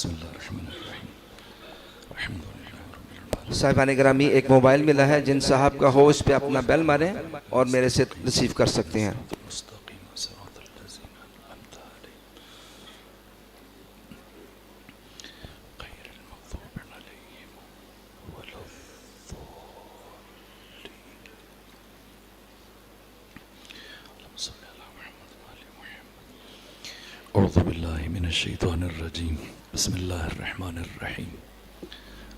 بسم اللہ الرحمن الرحیم الحمد للہ رب العالمین صاحبان گرامی ایک موبائل ملا ہے، جن صاحب کا ہو اس پہ اپنا بیل ماریں اور میرے سے ریسیو کر سکتے ہیں۔ المستقیم صراط الذین انعمت علیہم غیر المغضوب علیہم ولا الضالین اللہم صل علی محمد وآل محمد۔ اعوذ باللہ من الشیطان الرجیم بسم اللہ الرحمن الرحیم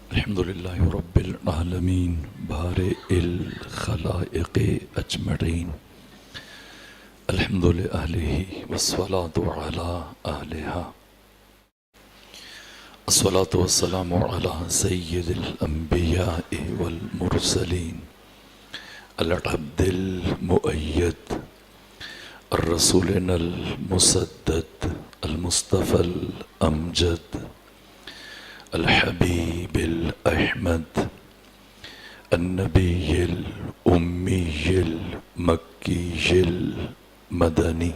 الحمد للہ رب العالمین بارئ الخلائق اجمعین الحمد لأہلہ والصلاة علی اہلہا الصلاة والسلام علی سید الانبیاء والمرسلین العبد المؤید الرسولنا المسدد المصطفى الأمجد الحبيب الأحمد النبي الأمي المكي المدني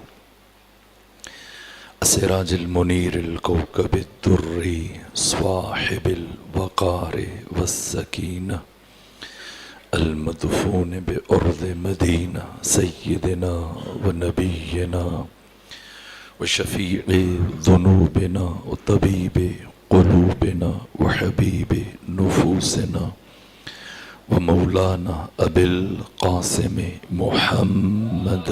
السراج المنير الكوكب الدري صاحب الوقار والسكينة المدفون بأرض مدينة سيدنا ونبينا وشفيع ذنوبنا وطبيب قلوبنا وحبيب نفوسنا ومولانا أبي القاسم محمد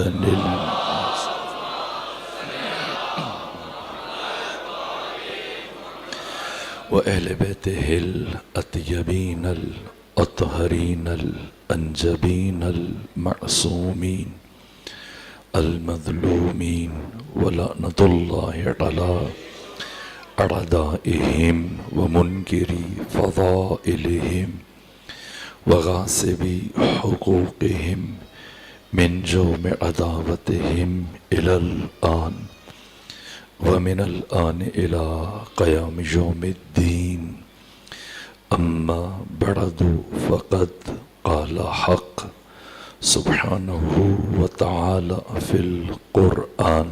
وأهل بيته الأطيبين الأطهرين الأنجبين المعصومين المظلومين ولعنة الله على أعدائهم ومنكري فضائلهم وغاصبي حقوقهم من جوم عداوتهم إلى الآن ومن الآن إلى قيام يوم الدين أما بعد فقد قال حق سبحانه وتعالى في القرآن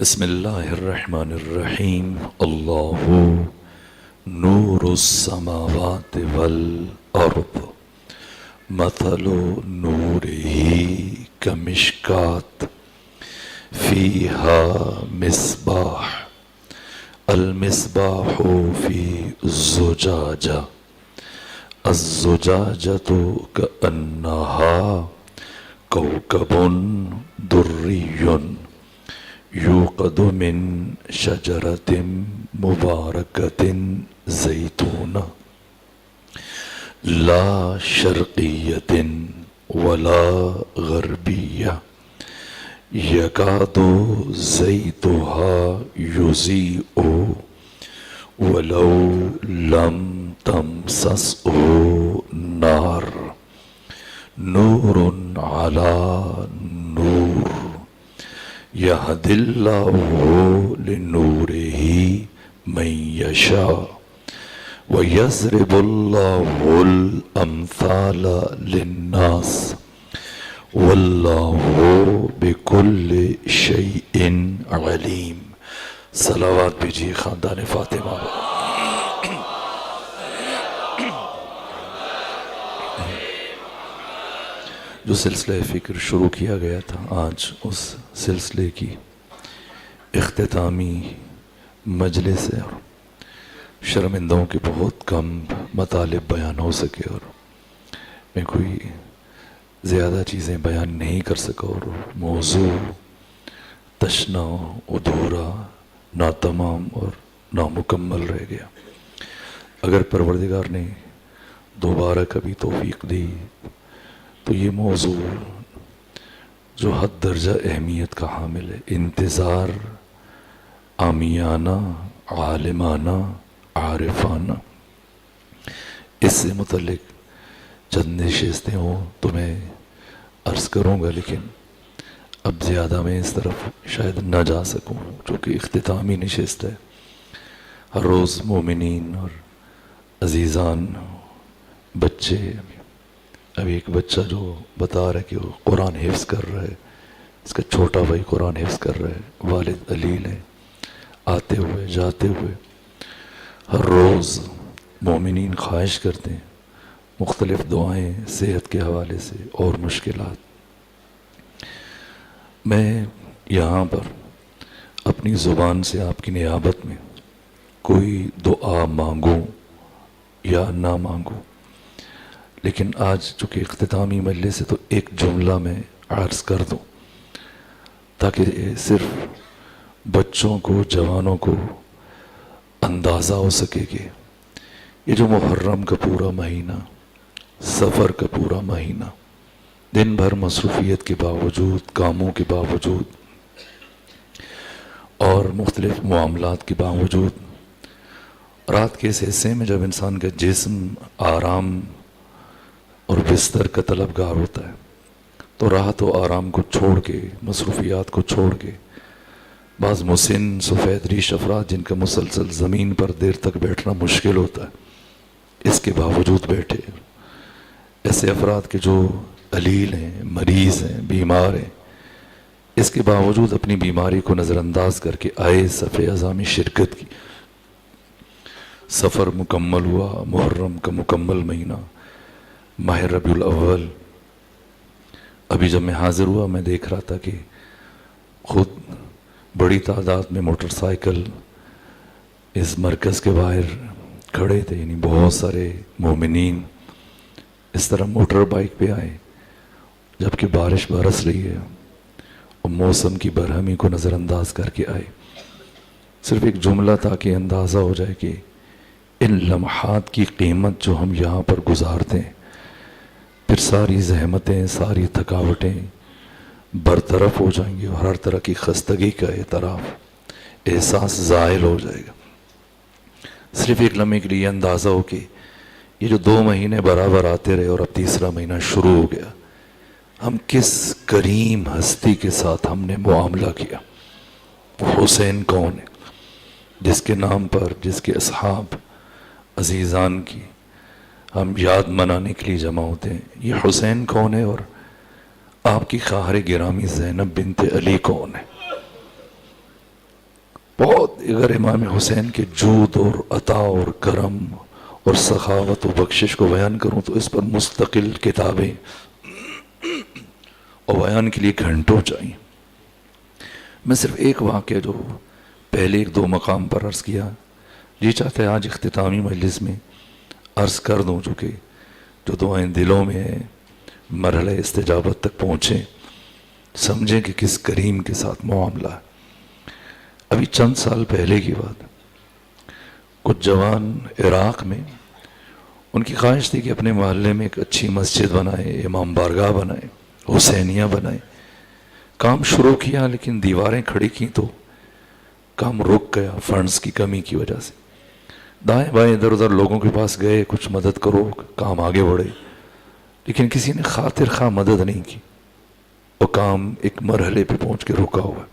بسم الله الرحمن الرحيم الله نور السماوات والأرض مثل نوره كمشكاة فيها مصباح المصباح في الزجاجة الزجاجة كأنها كوكب دري يوقد من شجرة مباركة زيتونة لا شرقية ولا غربية يكاد زيتها يضيء ولو لم تمسسه نار نور على نور يهدي الله لنوره من يشاء ويضرب الله الأمثال للناس والله بكل شيء عليم صلوات بجی خاندان فاطمہ جو سلسلہ فکر شروع کیا گیا تھا، آج اس سلسلے کی اختتامی مجلس ہے اور شرمندوں کے بہت کم مطالب بیان ہو سکے اور میں کوئی زیادہ چیزیں بیان نہیں کر سکا اور موضوع تشنا ادھورا ناتمام اور نامکمل رہ گیا۔ اگر پروردگار نے دوبارہ کبھی توفیق دی تو یہ موضوع جو حد درجہ اہمیت کا حامل ہے، انتظار عامیانہ عالمانہ عارفانہ، اس سے متعلق چند نشستیں ہوں تو میں عرض کروں گا، لیکن اب زیادہ میں اس طرف شاید نہ جا سکوں چونکہ اختتامی نشست ہے۔ ہر روز مومنین اور عزیزان بچے، اب ایک بچہ جو بتا رہا ہے کہ وہ قرآن حفظ کر رہا ہے، اس کا چھوٹا بھائی قرآن حفظ کر رہا ہے، والد علیل ہیں، آتے ہوئے جاتے ہوئے ہر روز مومنین خواہش کرتے ہیں مختلف دعائیں صحت کے حوالے سے اور مشکلات. میں یہاں پر اپنی زبان سے آپ کی نیابت میں کوئی دعا مانگوں یا نہ مانگوں، لیکن آج چونکہ اختتامی مجلس ہے تو ایک جملہ میں عرض کر دوں تاکہ صرف بچوں کو، جوانوں کو اندازہ ہو سکے کہ یہ جو محرم کا پورا مہینہ، سفر کا پورا مہینہ، دن بھر مصروفیت کے باوجود، کاموں کے باوجود اور مختلف معاملات کے باوجود، رات کے اس حصے میں جب انسان کا جسم آرام اور بستر کا طلبگار ہوتا ہے تو راحت و آرام کو چھوڑ کے، مصروفیات کو چھوڑ کے، بعض مسن سفید ریش افراد جن کا مسلسل زمین پر دیر تک بیٹھنا مشکل ہوتا ہے، اس کے باوجود بیٹھے. ایسے افراد کے جو علیل ہیں، مریض ہیں، بیمار ہیں، اس کے باوجود اپنی بیماری کو نظر انداز کر کے آئے صف اعضاء میں شرکت کی. سفر مکمل ہوا، محرم کا مکمل مہینہ، ماہ ربیع الاول. ابھی جب میں حاضر ہوا میں دیکھ رہا تھا کہ خود بڑی تعداد میں موٹر سائیکل اس مرکز کے باہر کھڑے تھے، یعنی بہت سارے مومنین اس طرح موٹر بائک پہ آئے جبکہ بارش برس رہی ہے اور موسم کی برہمی کو نظر انداز کر کے آئے. صرف ایک جملہ تھا کہ اندازہ ہو جائے کہ ان لمحات کی قیمت جو ہم یہاں پر گزارتے ہیں، پھر ساری زحمتیں، ساری تھکاوٹیں برطرف ہو جائیں گی اور ہر طرح کی خستگی کا احساس زائل ہو جائے گا. صرف ایک لمحے کے لیے اندازہ ہو کہ یہ جو 2 مہینے برابر آتے رہے اور اب تیسرا مہینہ شروع ہو گیا، ہم کس کریم ہستی کے ساتھ ہم نے معاملہ کیا. وہ حسین کون ہے جس کے نام پر، جس کے اصحاب عزیزان کی ہم یاد منانے کے لیے جمع ہوتے ہیں؟ یہ حسین کون ہے اور آپ کی خواہر گرامی زینب بنت علی کون ہے؟ بہت اگر امام حسین کے جود اور عطا اور کرم اور سخاوت و بخشش کو بیان کروں تو اس پر مستقل کتابیں اور بیان کے لیے گھنٹوں چاہیے. میں صرف ایک واقعہ جو پہلے 1-2 مقام پر عرض کیا، یہ چاہتا ہے آج اختتامی مجلس میں عرض کر دوں، چونکہ جو دعائیں دلوں میں ہیں مرحلہ استجابت تک پہنچیں، سمجھیں کہ کس کریم کے ساتھ معاملہ ہے. ابھی چند سال پہلے کی بات، کچھ جوان عراق میں، ان کی خواہش تھی کہ اپنے محلے میں ایک اچھی مسجد بنائے، امام بارگاہ بنائے، حسینیہ بنائے. کام شروع کیا لیکن دیواریں کھڑی کی تو کام رک گیا فنڈز کی کمی کی وجہ سے. دائیں بائیں ادھر ادھر لوگوں کے پاس گئے، کچھ مدد کرو، کام آگے بڑھے، لیکن کسی نے خاطر خواہ مدد نہیں کی. وہ کام ایک مرحلے پہ پہنچ کے رکا ہوا.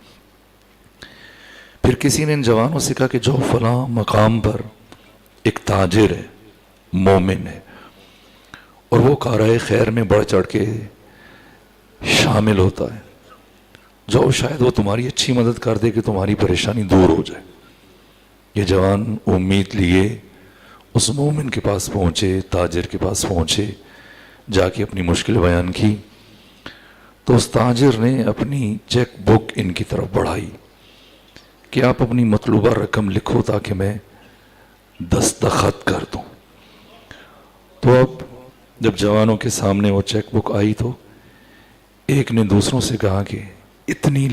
پھر کسی نے ان جوانوں سے کہا کہ جو فلاں مقام پر ایک تاجر ہے، مومن ہے، اور وہ کارائے خیر میں بڑھ چڑھ کے شامل ہوتا ہے، جو شاید وہ تمہاری اچھی مدد کر دے کہ تمہاری پریشانی دور ہو جائے. یہ جوان امید لیے اس مومن کے پاس پہنچے، تاجر کے پاس پہنچے، جا کے اپنی مشکل بیان کی. تو اس تاجر نے اپنی چیک بک ان کی طرف بڑھائی کہ آپ اپنی مطلوبہ رقم لکھو تاکہ میں دستخط کر دوں. تو اب جب جوانوں کے سامنے وہ چیک بک آئی تو ایک نے دوسروں سے کہا کہ اتنی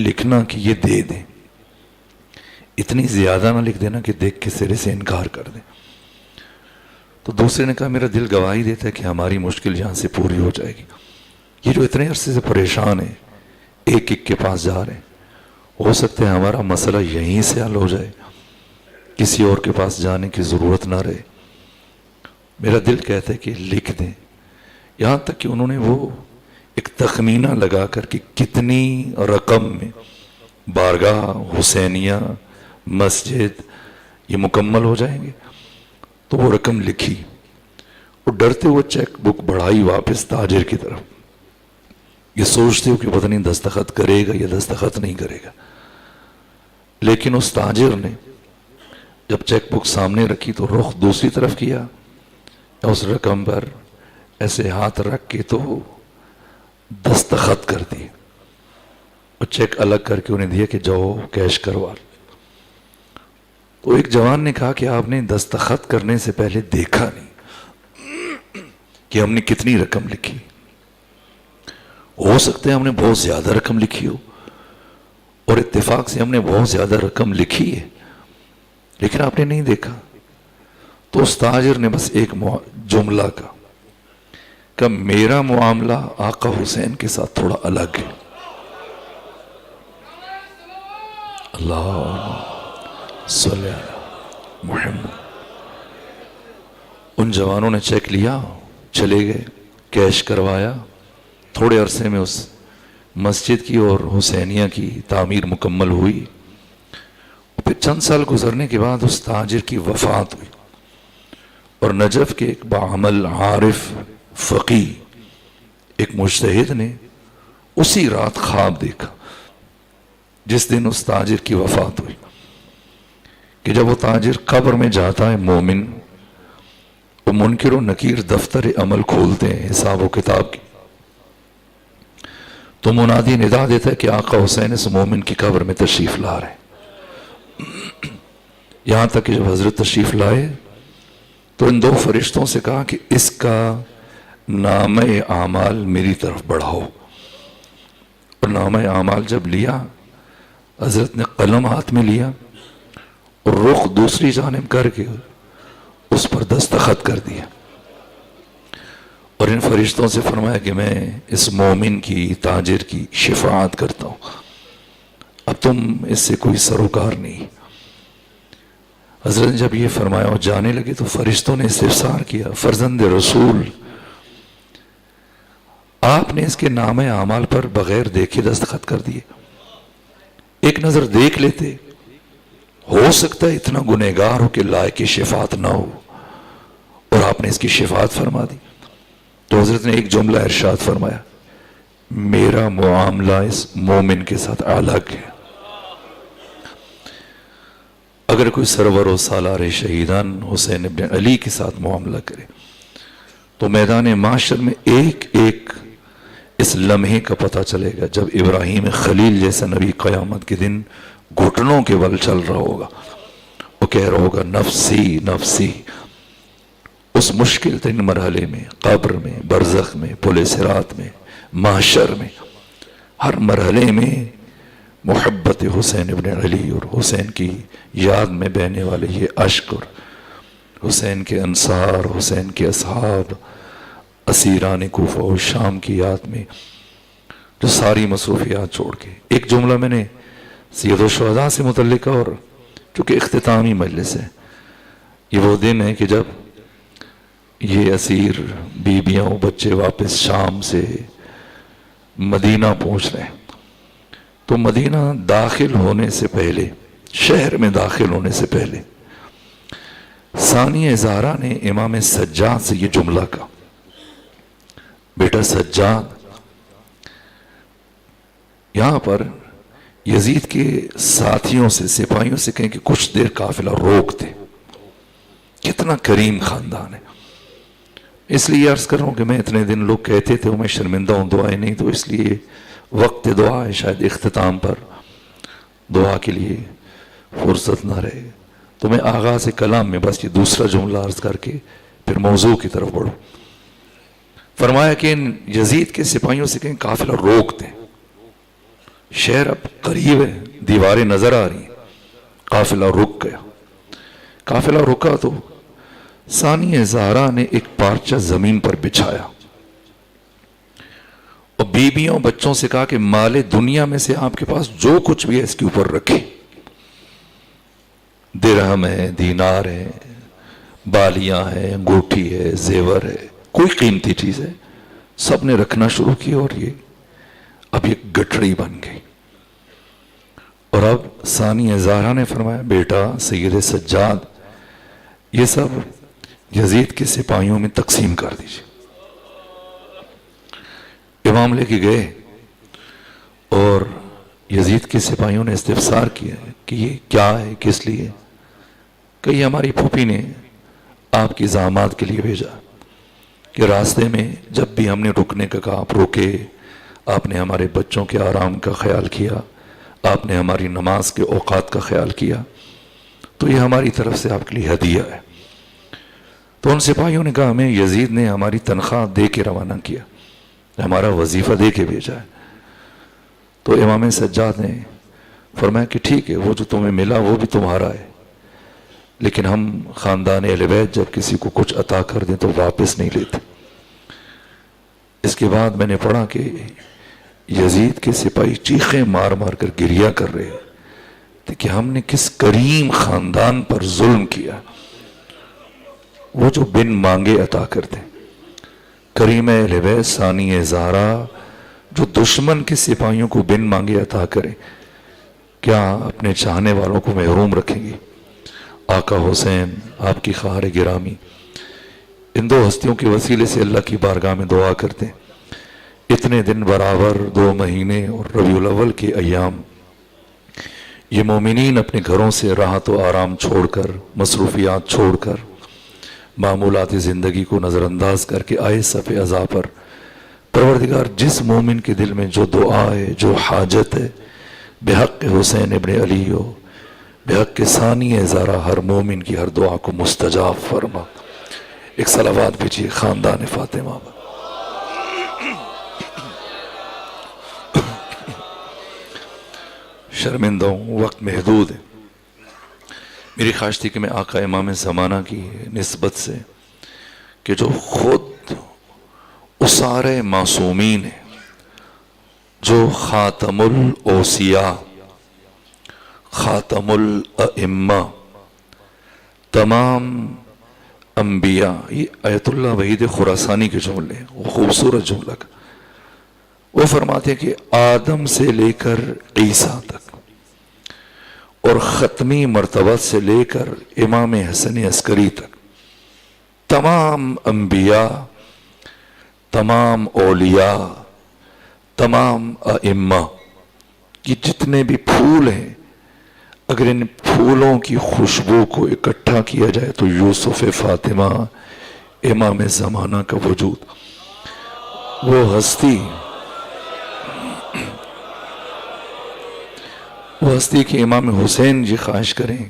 لکھنا کہ یہ دے دیں، اتنی زیادہ نہ لکھ دینا کہ دیکھ کے سرے سے انکار کر دیں. تو دوسرے نے کہا میرا دل گواہی دیتا ہے کہ ہماری مشکل یہاں سے پوری ہو جائے گی. یہ جو اتنے عرصے سے پریشان ہیں، ایک ایک کے پاس جا رہے ہیں، ہو سکتا ہے ہمارا مسئلہ یہیں سے حل ہو جائے، کسی اور کے پاس جانے کی ضرورت نہ رہے. میرا دل کہتا ہے کہ لکھ دیں. یہاں تک کہ انہوں نے وہ ایک تخمینہ لگا کر کہ کتنی رقم میں بارگاہ، حسینیہ، مسجد یہ مکمل ہو جائیں گے. تو وہ رقم لکھی اور ڈرتے ہوئے چیک بک بڑھائی واپس تاجر کی طرف. یہ سوچتے ہو کہ پتہ نہیں دستخط کرے گا یا دستخط نہیں کرے گا. لیکن اس تاجر نے جب چیک بک سامنے رکھی تو رخ دوسری طرف کیا، اس رقم پر ایسے ہاتھ رکھ کے تو دستخط کر دیے اور چیک الگ کر کے انہیں دیا کہ جاؤ کیش کروا. تو ایک جوان نے کہا کہ آپ نے دستخط کرنے سے پہلے دیکھا نہیں کہ ہم نے کتنی رقم لکھی. ہو سکتا ہے ہم نے بہت زیادہ رقم لکھی ہو، اور اتفاق سے ہم نے بہت زیادہ رقم لکھی ہے، لیکن آپ نے نہیں دیکھا. تو اس تاجر نے بس ایک جملہ کہا کہ میرا معاملہ آقا حسین کے ساتھ تھوڑا الگ ہے. اللہ صلی اللہ محمد. ان جوانوں نے چیک لیا، چلے گئے، کیش کروایا. تھوڑے عرصے میں اس مسجد کی اور حسینیہ کی تعمیر مکمل ہوئی. پھر چند سال گزرنے کے بعد اس تاجر کی وفات ہوئی، اور نجف کے ایک باعمل عارف فقی ایک مجتہد نے اسی رات خواب دیکھا جس دن اس تاجر کی وفات ہوئی، کہ جب وہ تاجر قبر میں جاتا ہے مومن، وہ منکر و نکیر دفتر عمل کھولتے ہیں حساب و کتاب کی، تو منادی ندا دیتا ہے کہ آقا حسین اس مومن کی قبر میں تشریف لا رہے ہیں. یہاں تک کہ جب حضرت تشریف لائے تو ان دو فرشتوں سے کہا کہ اس کا نامہ اعمال میری طرف بڑھاؤ. اور نامہ اعمال جب لیا، حضرت نے قلم ہاتھ میں لیا اور رخ دوسری جانب کر کے اس پر دستخط کر دیا، اور ان فرشتوں سے فرمایا کہ میں اس مومن کی، تاجر کی شفاعت کرتا ہوں، اب تم اس سے کوئی سروکار نہیں. حضرت نے جب یہ فرمایا اور جانے لگے تو فرشتوں نے استفسار کیا، فرزند رسول، آپ نے اس کے نام اعمال پر بغیر دیکھے دستخط کر دیے، ایک نظر دیکھ لیتے، ہو سکتا ہے اتنا گنہگار ہو کہ لائق شفاعت نہ ہو، اور آپ نے اس کی شفاعت فرما دی. تو حضرت نے ایک جملہ ارشاد فرمایا، میرا معاملہ اس مومن کے ساتھ الگ ہے. اگر کوئی سرور و سالار شہیدان حسین ابن علی کے ساتھ معاملہ کرے تو میدان معاشر میں ایک ایک اس لمحے کا پتہ چلے گا جب ابراہیم خلیل جیسا نبی قیامت کے دن گھٹنوں کے بل چل رہا ہوگا، وہ کہہ رہا ہوگا نفسی نفسی. اس مشکل ترین مرحلے میں، قبر میں، برزخ میں، پل صراط میں، محشر میں، ہر مرحلے میں محبت حسین ابن علی اور حسین کی یاد میں بہنے والے یہ اشک، اور حسین کے انصار، حسین کے اصحاب، اسیران کوفہ و شام کی یاد میں جو ساری مصروفیات چھوڑ کے. ایک جملہ میں نے سید الشہداء سے متعلق، اور چونکہ اختتامی مجلس ہے، یہ وہ دن ہے کہ جب یہ اسیر بیبیاں و بچے واپس شام سے مدینہ پہنچ رہے ہیں، تو مدینہ داخل ہونے سے پہلے، شہر میں داخل ہونے سے پہلے ثانیہ زہرا نے امام سجاد سے یہ جملہ کہا، بیٹا سجاد، یہاں پر یزید کے ساتھیوں سے، سپاہیوں سے کہیں کہ کچھ دیر قافلہ روک دے. کتنا کریم خاندان ہے. اس لیے عرض کر رہا ہوں کہ میں اتنے دن لوگ کہتے تھے میں شرمندہ ہوں، دعائیں نہیں، تو اس لیے وقت دعا ہے، شاید اختتام پر دعا کے لیے فرصت نہ رہے، تو میں آغاز کلام میں بس یہ دوسرا جملہ عرض کر کے پھر موضوع کی طرف بڑھوں. فرمایا کہ ان یزید کے سپاہیوں سے کہیں قافلہ روک دیں، شہر اب قریب ہے، دیواریں نظر آ رہی ہیں. قافلہ رک گیا. قافلہ رکا تو ثانیہ زہرا نے ایک پارچہ زمین پر بچھایا اور بیویوں بچوں سے کہا کہ مال دنیا میں سے آپ کے پاس جو کچھ بھی ہے اس کے اوپر رکھے، درہم ہے، دینار ہے، بالیاں ہیں، انگوٹھی ہے، زیور ہے، کوئی قیمتی چیز ہے، سب نے رکھنا شروع کی، اور یہ اب یہ گٹھڑی بن گئی. اور اب ثانیہ زہرا نے فرمایا، بیٹا سید سجاد، یہ سب یزید کے سپاہیوں میں تقسیم کر دیجئے. امام لے کے گئے اور یزید کے سپاہیوں نے استفسار کیا کہ یہ کیا ہے، کس لیے؟ کہ یہ ہماری پھوپھی نے آپ کی زحمات کے لیے بھیجا کہ راستے میں جب بھی ہم نے رکنے کا کہا آپ روکے، آپ نے ہمارے بچوں کے آرام کا خیال کیا، آپ نے ہماری نماز کے اوقات کا خیال کیا، تو یہ ہماری طرف سے آپ کے لیے ہدیہ ہے۔ تو ان سپاہیوں نے کہا ہمیں یزید نے ہماری تنخواہ دے کے روانہ کیا، ہمارا وظیفہ دے کے بھیجا ہے۔ تو امام سجاد نے فرمایا کہ ٹھیک ہے، وہ جو تمہیں ملا وہ بھی تمہارا ہے، لیکن ہم خاندان اہل بیت جب کسی کو کچھ عطا کر دیں تو واپس نہیں لیتے۔ اس کے بعد میں نے پڑھا کہ یزید کے سپاہی چیخیں مار مار کر گریہ کر رہے تھے کہ ہم نے کس کریم خاندان پر ظلم کیا، وہ جو بن مانگے عطا کرتے، کریم اہل بیت ثانی زہرا جو دشمن کے سپاہیوں کو بن مانگے عطا کرے، کیا اپنے چاہنے والوں کو محروم رکھیں گے؟ آقا حسین، آپ کی خواہر گرامی، ان دو ہستیوں کے وسیلے سے اللہ کی بارگاہ میں دعا کرتے ہیں اتنے دن برابر 2 مہینے اور ربیع الاول کے ایام یہ مومنین اپنے گھروں سے راحت و آرام چھوڑ کر، مصروفیات چھوڑ کر، معمولات زندگی کو نظر انداز کر کے آئے صف عزا پر۔ پروردگار جس مومن کے دل میں جو دعا ہے، جو حاجت ہے، بحق حسین ابن علی ہو، بحق ثانی زہرا، ہر مومن کی ہر دعا کو مستجاب فرما۔ ایک صلوات بھیجیے خاندان فاطمہ پر۔ شرمندہ ہوں، وقت محدود ہے، میری خواہش تھی کہ میں آقا امام زمانہ کی نسبت سے کہ جو خود اسارے معصومین ہیں، جو خاتم الاوصیاء، خاتم الائمہ، تمام انبیاء، یہ آیت اللہ وحید خراسانی کے جملے ہیں، وہ خوبصورت جملہ کا، وہ فرماتے ہیں کہ آدم سے لے کر عیسیٰ تک اور ختمی مرتبہ سے لے کر امام حسن عسکری تک تمام انبیاء، تمام اولیاء، تمام ائمہ کی جتنے بھی پھول ہیں، اگر ان پھولوں کی خوشبو کو اکٹھا کیا جائے تو یوسف فاطمہ امام زمانہ کا وجود، وہ ہستی کہ امام حسین جی خواہش کریں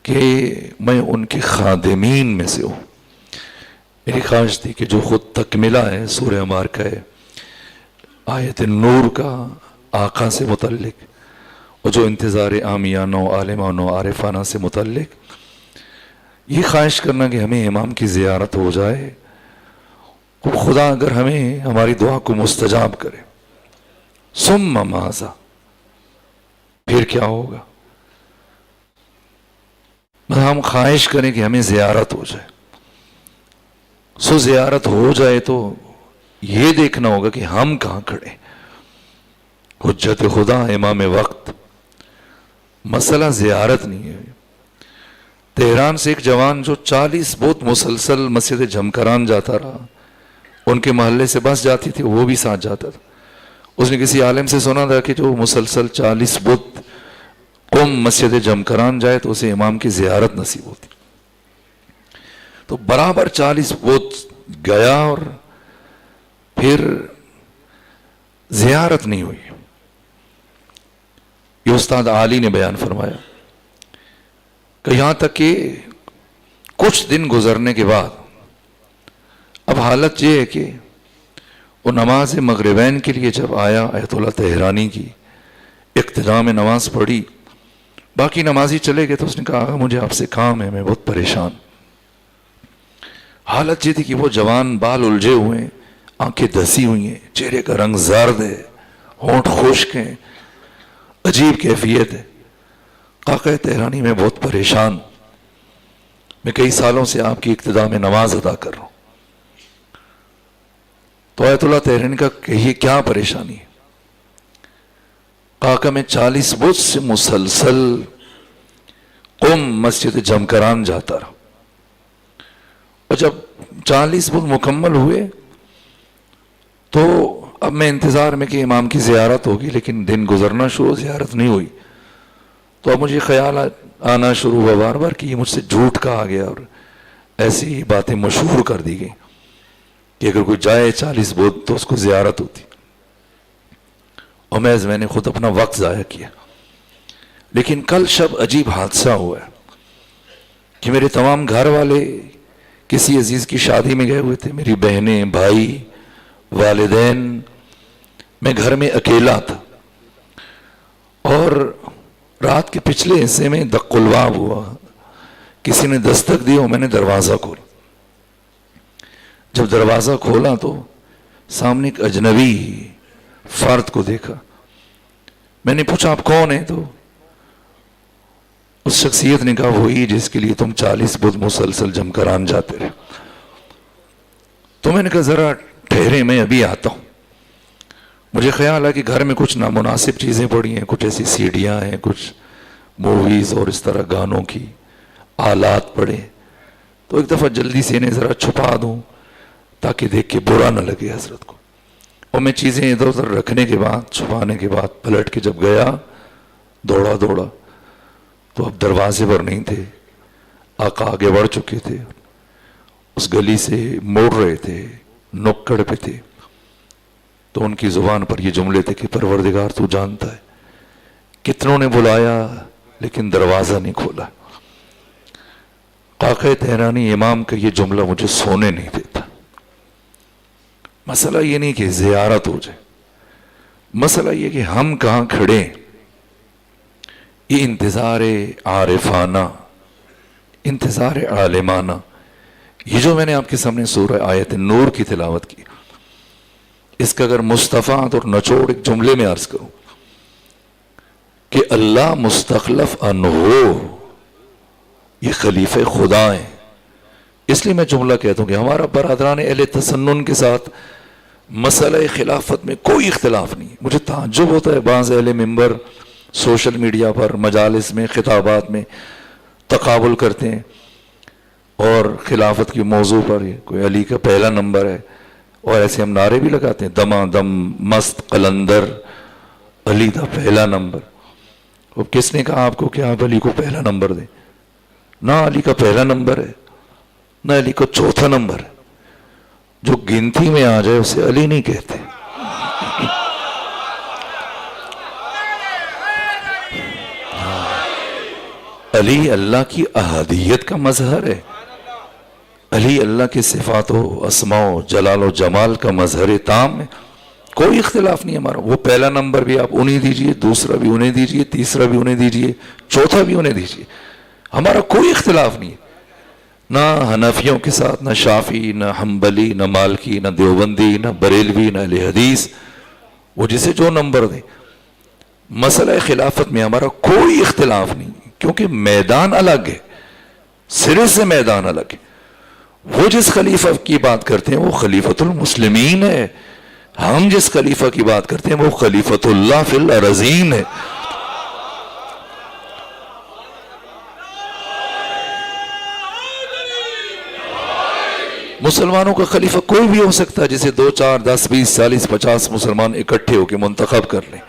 کہ میں ان کے خادمین میں سے ہوں۔ میری خواہش تھی کہ جو خود تکملہ ہے سورہ مارکہ ہے، آیت نور کا آقا سے متعلق، اور جو انتظار عامیانہ و عالمانہ و عارفانہ سے متعلق، یہ خواہش کرنا کہ ہمیں امام کی زیارت ہو جائے، اور خدا اگر ہمیں ہماری دعا کو مستجاب کرے، ثم ماذا، پھر کیا ہوگا؟ ہم خواہش کریں کہ ہمیں زیارت ہو جائے، سو زیارت ہو جائے تو یہ دیکھنا ہوگا کہ ہم کہاں کھڑے۔ حجت خدا امام وقت، مسئلہ زیارت نہیں ہے۔ تہران سے ایک جوان جو 40 بوت مسلسل مسجد جھمکران جاتا رہا، ان کے محلے سے بس جاتی تھی، وہ بھی ساتھ جاتا تھا۔ اس نے کسی عالم سے سنا تھا کہ جو مسلسل 40 بت قم مسجد جمکران جائے تو اسے امام کی زیارت نصیب ہوتی۔ تو برابر 40 بت گیا اور پھر زیارت نہیں ہوئی۔ یہ استاد عالی نے بیان فرمایا کہ یہاں تک کہ کچھ دن گزرنے کے بعد اب حالت یہ ہے کہ وہ نماز مغربین کے لیے جب آیا، آیت اللہ تہرانی کی اقتداء میں نماز پڑھی، باقی نمازی چلے گئے، تو اس نے کہا مجھے آپ سے کام ہے، میں بہت پریشان۔ حالت یہ تھی کہ وہ جوان بال الجھے ہوئے ہیں، آنکھیں دسی ہوئی ہیں، چہرے کا رنگ زرد ہے، ہونٹ خشک ہیں، عجیب کیفیت ہے۔ قاقہ تہرانی میں بہت پریشان، میں کئی سالوں سے آپ کی اقتداء میں نماز ادا کر رہا ہوں۔ تو آیت اللہ تہرانی کا کہیے کیا پریشانی ہے؟ قاقہ میں 40 بت سے مسلسل قم مسجد جمکران جاتا رہا، اور جب 40 بت مکمل ہوئے تو اب میں انتظار میں کہ امام کی زیارت ہوگی، لیکن دن گزرنا شروع، زیارت نہیں ہوئی. تو اب مجھے خیال آنا شروع ہوا بار بار کہ یہ مجھ سے جھوٹ کہا گیا اور ایسی باتیں مشہور کر دی گئی کہ اگر کوئی جائے 40 بود تو اس کو زیارت ہوتی. اور میں نے خود اپنا وقت ضائع کیا. لیکن کل شب عجیب حادثہ ہوا ہے کہ میرے تمام گھر والے کسی عزیز کی شادی میں گئے ہوئے تھے، میری بہنیں، بھائی، والدین، میں گھر میں اکیلا تھا. اور رات کے پچھلے حصے میں دق الباب ہوا، کسی نے دستک دی اور میں نے دروازہ کھولا. جب دروازہ کھولا تو سامنے ایک اجنبی فرد کو دیکھا. میں نے پوچھا آپ کون ہیں؟ تو اس شخصیت نے کہا وہی جس کے لیے تم 40 بدھ مسلسل جم کران جاتے رہے. تو میں نے کہا ذرا ٹھہرے، میں ابھی آتا ہوں. مجھے خیال ہے کہ گھر میں کچھ نامناسب چیزیں پڑی ہیں، کچھ ایسی سیڈیاں ہیں، کچھ موویز اور اس طرح گانوں کی آلات پڑے. تو ایک دفعہ جلدی سے انہیں ذرا چھپا دوں تاکہ دیکھ کے برا نہ لگے حضرت کو. اور میں چیزیں ادھر ادھر رکھنے کے بعد، چھپانے کے بعد پلٹ کے جب گیا دوڑا تو اب دروازے پر نہیں تھے. آقا آگے بڑھ چکے تھے، اس گلی سے موڑ رہے تھے، نکڑ پہ تھے. تو ان کی زبان پر یہ جملے تھے کہ پروردگار تو جانتا ہے کتنوں نے بلایا لیکن دروازہ نہیں کھولا. قاقہ تہرانی امام کا یہ جملہ مجھے سونے نہیں دیتا. مسئلہ یہ نہیں کہ زیارت ہو جائے، مسئلہ یہ کہ ہم کہاں کھڑے ہیں. یہ انتظار عارفانہ، انتظار عالمانہ، یہ جو میں نے آپ کے سامنے سورہ آیت نور کی تلاوت کی، اس کا اگر مستفاد اور نچوڑ ایک جملے میں عرض کروں کہ اللہ مستخلف انہو، یہ خلیفہ خدا ہیں. اس لیے میں جملہ کہتا ہوں کہ ہمارا برادران اہل تسنن کے ساتھ مسئلہ خلافت میں کوئی اختلاف نہیں. مجھے تعجب ہوتا ہے بعض اہل منبر سوشل میڈیا پر، مجالس میں، خطابات میں تقابل کرتے ہیں اور خلافت کی موضوع پر کوئی علی کا پہلا نمبر ہے، اور ایسے ہم نعرے بھی لگاتے ہیں دما دم مست قلندر علی دا پہلا نمبر. اور کس نے کہا آپ کو کہ آپ علی کو پہلا نمبر دیں؟ نہ علی کا پہلا نمبر ہے، نہ علی کا چوتھا نمبر ہے. جو گنتی میں آ جائے اسے علی نہیں کہتے. علی اللہ کی احدیت کا مظہر ہے. علی اللہ کے صفات و اسماء و جلال و جمال کا مظہر تام ہے. کوئی اختلاف نہیں ہمارا. وہ پہلا نمبر بھی آپ انہیں دیجئے، دوسرا بھی انہیں دیجئے، تیسرا بھی انہیں دیجئے، چوتھا بھی انہیں دیجئے. ہمارا کوئی اختلاف نہیں ہے، نہ حنفیوں کے ساتھ، نہ شافعی، نہ حنبلی، نہ مالکی، نہ دیوبندی، نہ بریلوی، نہ اہل حدیث. وہ جسے جو نمبر دیں. مسئلہ خلافت میں ہمارا کوئی اختلاف نہیں، کیونکہ میدان الگ ہے، سرے سے میدان الگ ہے. وہ جس خلیفہ کی بات کرتے ہیں وہ خلیفۃ المسلمین ہے. ہم جس خلیفہ کی بات کرتے ہیں وہ خلیفۃ اللہ فی الارضین ہے. مسلمانوں کا خلیفہ کوئی بھی ہو سکتا ہے، جسے 2 4 10 20 40 50 مسلمان اکٹھے ہو کے منتخب کر لیں.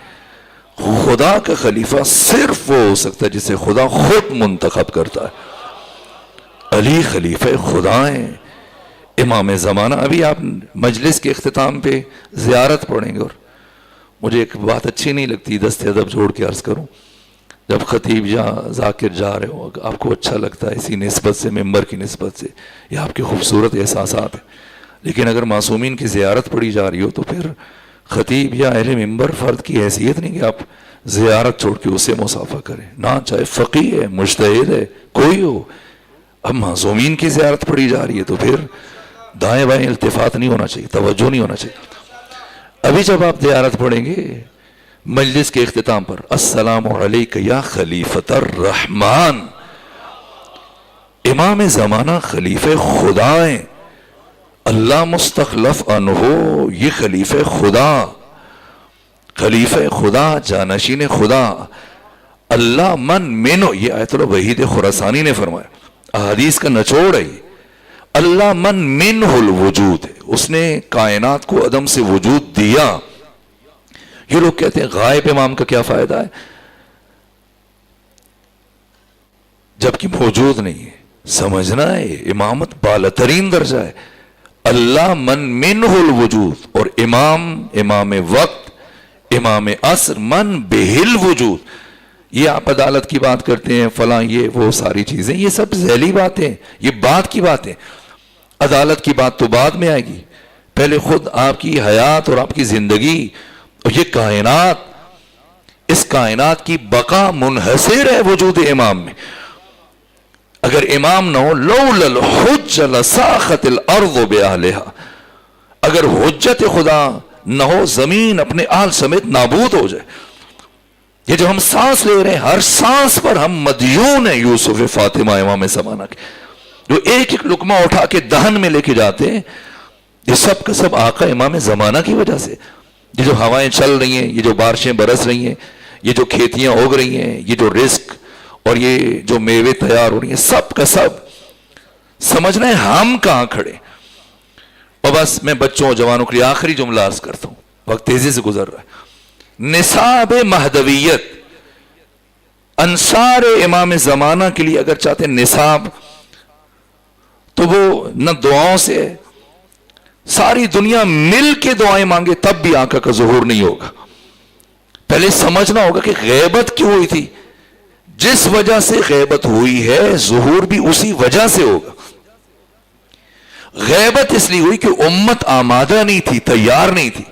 خدا کا خلیفہ صرف وہ ہو سکتا ہے جسے خدا خود منتخب کرتا ہے. علی خلیفہ خدا ہیں، امام زمانہ. ابھی آپ مجلس کے اختتام پہ زیارت پڑھیں گے، اور مجھے ایک بات اچھی نہیں لگتی، دست ادب جوڑ کے عرض کروں، جب خطیب یا ذاکر جا رہے ہو، آپ کو اچھا لگتا ہے اسی نسبت سے، ممبر کی نسبت سے، یہ آپ کے خوبصورت احساسات ہیں. لیکن اگر معصومین کی زیارت پڑھی جا رہی ہو تو پھر خطیب یا اہل ممبر فرد کی حیثیت نہیں کہ آپ زیارت چھوڑ کے اسے مصافحہ کریں. نہ، چاہے فقیہ ہے، مجتہد ہے، کوئی ہو. اب معصومین کی زیارت پڑھی جا رہی ہے تو پھر دائیں بائیں التفات نہیں ہونا چاہیے، توجہ نہیں ہونا چاہیے. ابھی جب آپ زیارت پڑھیں گے مجلس کے اختتام پر، السلام علیک یا خلیفۃ الرحمن، امام زمانہ خلیفہ خدا ہیں، اللہ مستخلف عنہ، یہ خلیفہ خدا، خلیفہ خدا، جانشین خدا. اللہ من منو، یہ آیت الوحید خراسانی نے فرمایا، احادیث کا نچوڑ ہے. اللہ من منہ الوجود ہے، اس نے کائنات کو عدم سے وجود دیا. یہ لوگ کہتے ہیں غائب امام کا کیا فائدہ ہے جبکہ موجود نہیں ہے. سمجھنا ہے امامت بالاترین درجہ ہے. اللہ من منہ الوجود، اور امام وقت، امام عصر، من بہل وجود. یہ آپ عدالت کی بات کرتے ہیں، فلاں یہ وہ ساری چیزیں، یہ سب ذیلی باتیں، یہ بات کی باتیں. عدالت کی بات تو بعد میں آئے گی. پہلے خود آپ کی حیات اور آپ کی زندگی اور یہ کائنات، اس کائنات کی بقا منحصر ہے وجود امام میں. اگر امام نہ ہو، لولا الحج لساخت الارض باہلہا، اگر حجت خدا نہ ہو زمین اپنے آل سمیت نابود ہو جائے. یہ جو ہم سانس لے رہے ہیں، ہر سانس پر ہم مدیون ہیں یوسف فاطمہ امام زمانہ کے. جو ایک ایک لقمہ اٹھا کے دہن میں لے کے جاتے ہیں، یہ سب کا سب آقا امام زمانہ کی وجہ سے. یہ جو ہوائیں چل رہی ہیں، یہ جو بارشیں برس رہی ہیں، یہ جو کھیتیاں اگ رہی ہیں، یہ جو رزق اور یہ جو میوے تیار ہو رہی ہیں، سب کا سب سمجھنا ہے ہم کہاں کھڑے. اور بس میں بچوں اور جوانوں کے لیے آخری جملہ عرض کرتا ہوں، وقت تیزی سے گزر رہا ہے. نصاب مہدویت، انصار امام زمانہ کے لیے اگر چاہتے ہیں نصاب، تو وہ نہ دعاؤں سے، ساری دنیا مل کے دعائیں مانگے تب بھی آقا کا ظہور نہیں ہوگا. پہلے سمجھنا ہوگا کہ غیبت کیوں ہوئی تھی. جس وجہ سے غیبت ہوئی ہے ظہور بھی اسی وجہ سے ہوگا. غیبت اس لیے ہوئی کہ امت آمادہ نہیں تھی، تیار نہیں تھی.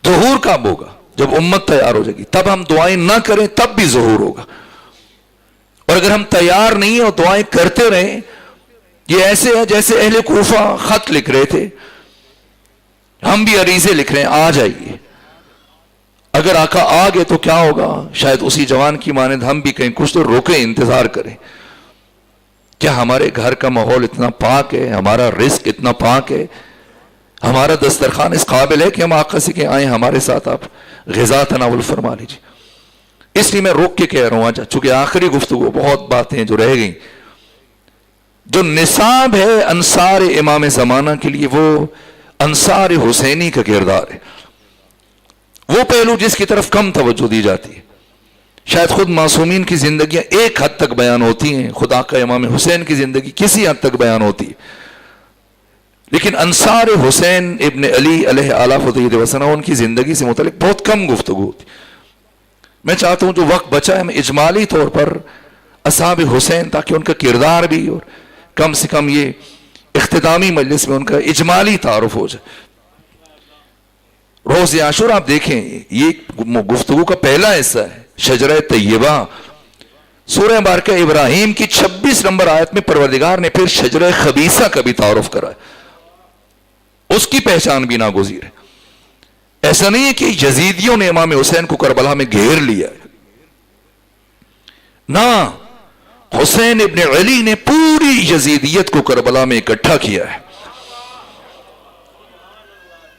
ظہور کب ہوگا؟ جب امت تیار ہو جائے گی. تب ہم دعائیں نہ کریں تب بھی ظہور ہوگا. اور اگر ہم تیار نہیں اور دعائیں کرتے رہیں، یہ ایسے ہے جیسے اہل کوفہ خط لکھ رہے تھے، ہم بھی عریضے لکھ رہے ہیں آ جائیے. اگر آقا آ گئے تو کیا ہوگا؟ شاید اسی جوان کی مانند ہم بھی کہیں کچھ تو روکیں، انتظار کریں. کیا ہمارے گھر کا ماحول اتنا پاک ہے، ہمارا رزق اتنا پاک ہے، ہمارا دسترخوان اس قابل ہے کہ ہم آقا سے کہ آئیں ہمارے ساتھ آپ غذا تناول فرما لیجیے. اس لیے میں روک کے کہہ رہا ہوں آج، چونکہ آخری گفتگو، بہت باتیں جو رہ گئیں. جو نصاب ہے انصار امام زمانہ کے لیے، وہ انصار حسینی کا کردار ہے. وہ پہلو جس کی طرف کم توجہ دی جاتی ہے. شاید خود معصومین کی زندگیاں ایک حد تک بیان ہوتی ہیں، خدا کا امام حسین کی زندگی کسی حد تک بیان ہوتی ہے، لیکن انصار حسین ابن علی علیہ آلہ فضیلہ وسلم ان کی زندگی سے متعلق بہت کم گفتگو ہوتی. میں چاہتا ہوں جو وقت بچا ہے میں اجمالی طور پر اصحاب حسین، تاکہ ان کا کردار بھی اور کم سے کم یہ اختتامی مجلس میں ان کا اجمالی تعارف ہو جائے. روز عاشورہ آپ دیکھیں، یہ گفتگو کا پہلا حصہ ہے. شجرہ طیبہ، سورہ مبارکہ ابراہیم کی 26 نمبر آیت میں پروردگار نے پھر شجرہ خبیثہ کا بھی تعارف کرا ہے. اس کی پہچان بھی ناگزیر ہے. ایسا نہیں ہے کہ یزیدیوں نے امام حسین کو کربلا میں گھیر لیا ہے، نہ، حسین ابن علی نے پوری یزیدیت کو کربلا میں اکٹھا کیا ہے.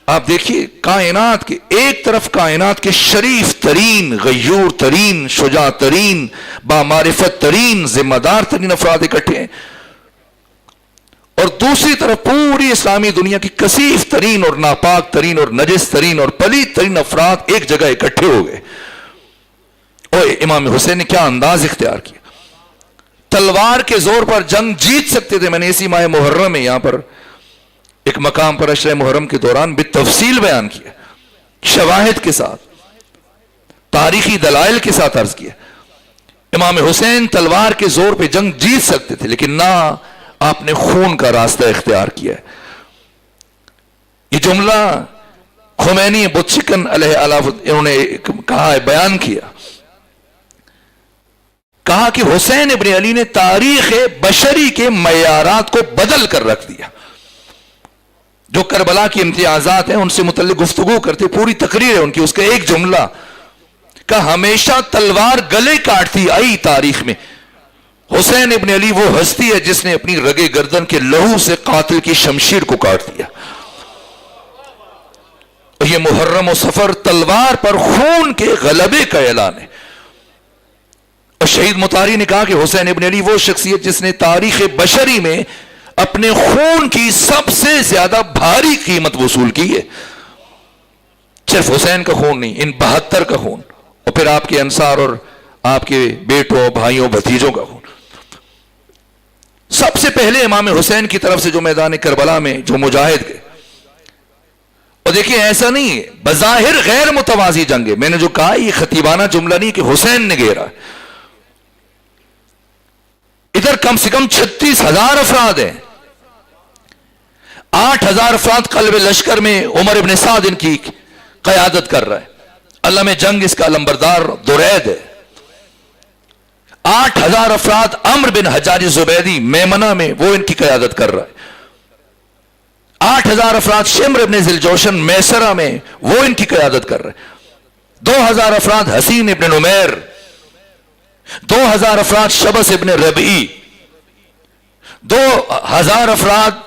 آپ دیکھیے کائنات کے ایک طرف کائنات کے شریف ترین، غیور ترین، شجاع ترین، بامعرفت ترین، ذمہ دار ترین افراد اکٹھے ہیں، اور دوسری طرف پوری اسلامی دنیا کی کثیف ترین اور ناپاک ترین اور نجس ترین اور پلید ترین افراد ایک جگہ اکٹھے ہو گئے. اور امام حسین نے کیا انداز اختیار کیا. تلوار کے زور پر جنگ جیت سکتے تھے. میں نے اسی ماہ محرم میں یہاں پر ایک مقام پر عشر محرم کے دوران بالتفصیل بیان کیا، شواہد کے ساتھ، تاریخی دلائل کے ساتھ عرض کیا. امام حسین تلوار کے زور پہ جنگ جیت سکتے تھے، لیکن نہ، آپ نے خون کا راستہ اختیار کیا. یہ جملہ خمینی بت شکن علیہ انہوں نے کہا ہے، بیان کیا، کہا کہ حسین ابن علی نے تاریخ بشری کے معیارات کو بدل کر رکھ دیا. جو کربلا کی امتیازات ہیں ان سے متعلق گفتگو کرتے، پوری تقریر ہے ان کی، اس کا ایک جملہ کہ ہمیشہ تلوار گلے کاٹتی آئی تاریخ میں. حسین ابن علی وہ ہستی ہے جس نے اپنی رگے گردن کے لہو سے قاتل کی شمشیر کو کاٹ دیا. اور یہ محرم و صفر تلوار پر خون کے غلبے کا اعلان ہے. اور شہید مطاری نے کہا کہ حسین ابن علی وہ شخصیت جس نے تاریخ بشری میں اپنے خون کی سب سے زیادہ بھاری قیمت وصول کی ہے. صرف حسین کا خون نہیں، ان 72 کا خون، اور پھر آپ کے انصار اور آپ کے بیٹوں بھائیوں بھتیجوں کا خون. سب سے پہلے امام حسین کی طرف سے جو میدان کربلا میں جو مجاہد گئے، اور دیکھیں ایسا نہیں ہے، بظاہر غیر متوازی جنگ ہے. میں نے جو کہا یہ خطیبانہ جملہ نہیں کہ حسین نے گھیرا. ادھر کم سے کم 36,000 افراد ہیں. 8,000 افراد قلب لشکر میں عمر ابن سعد ان کی قیادت کر رہا ہے. علم جنگ اس کا لمبردار درید ہے. 8,000 افراد عمرو بن حجاج زبیدی میمنہ میں وہ ان کی قیادت کر رہا ہے. 8,000 افراد شمر ابن ذیلجوشن میسرہ میں وہ ان کی قیادت کر رہے ہیں. 2,000 افراد حسین ابن نمیر، 2,000 افراد شبس ابن ربعی، 2,000 افراد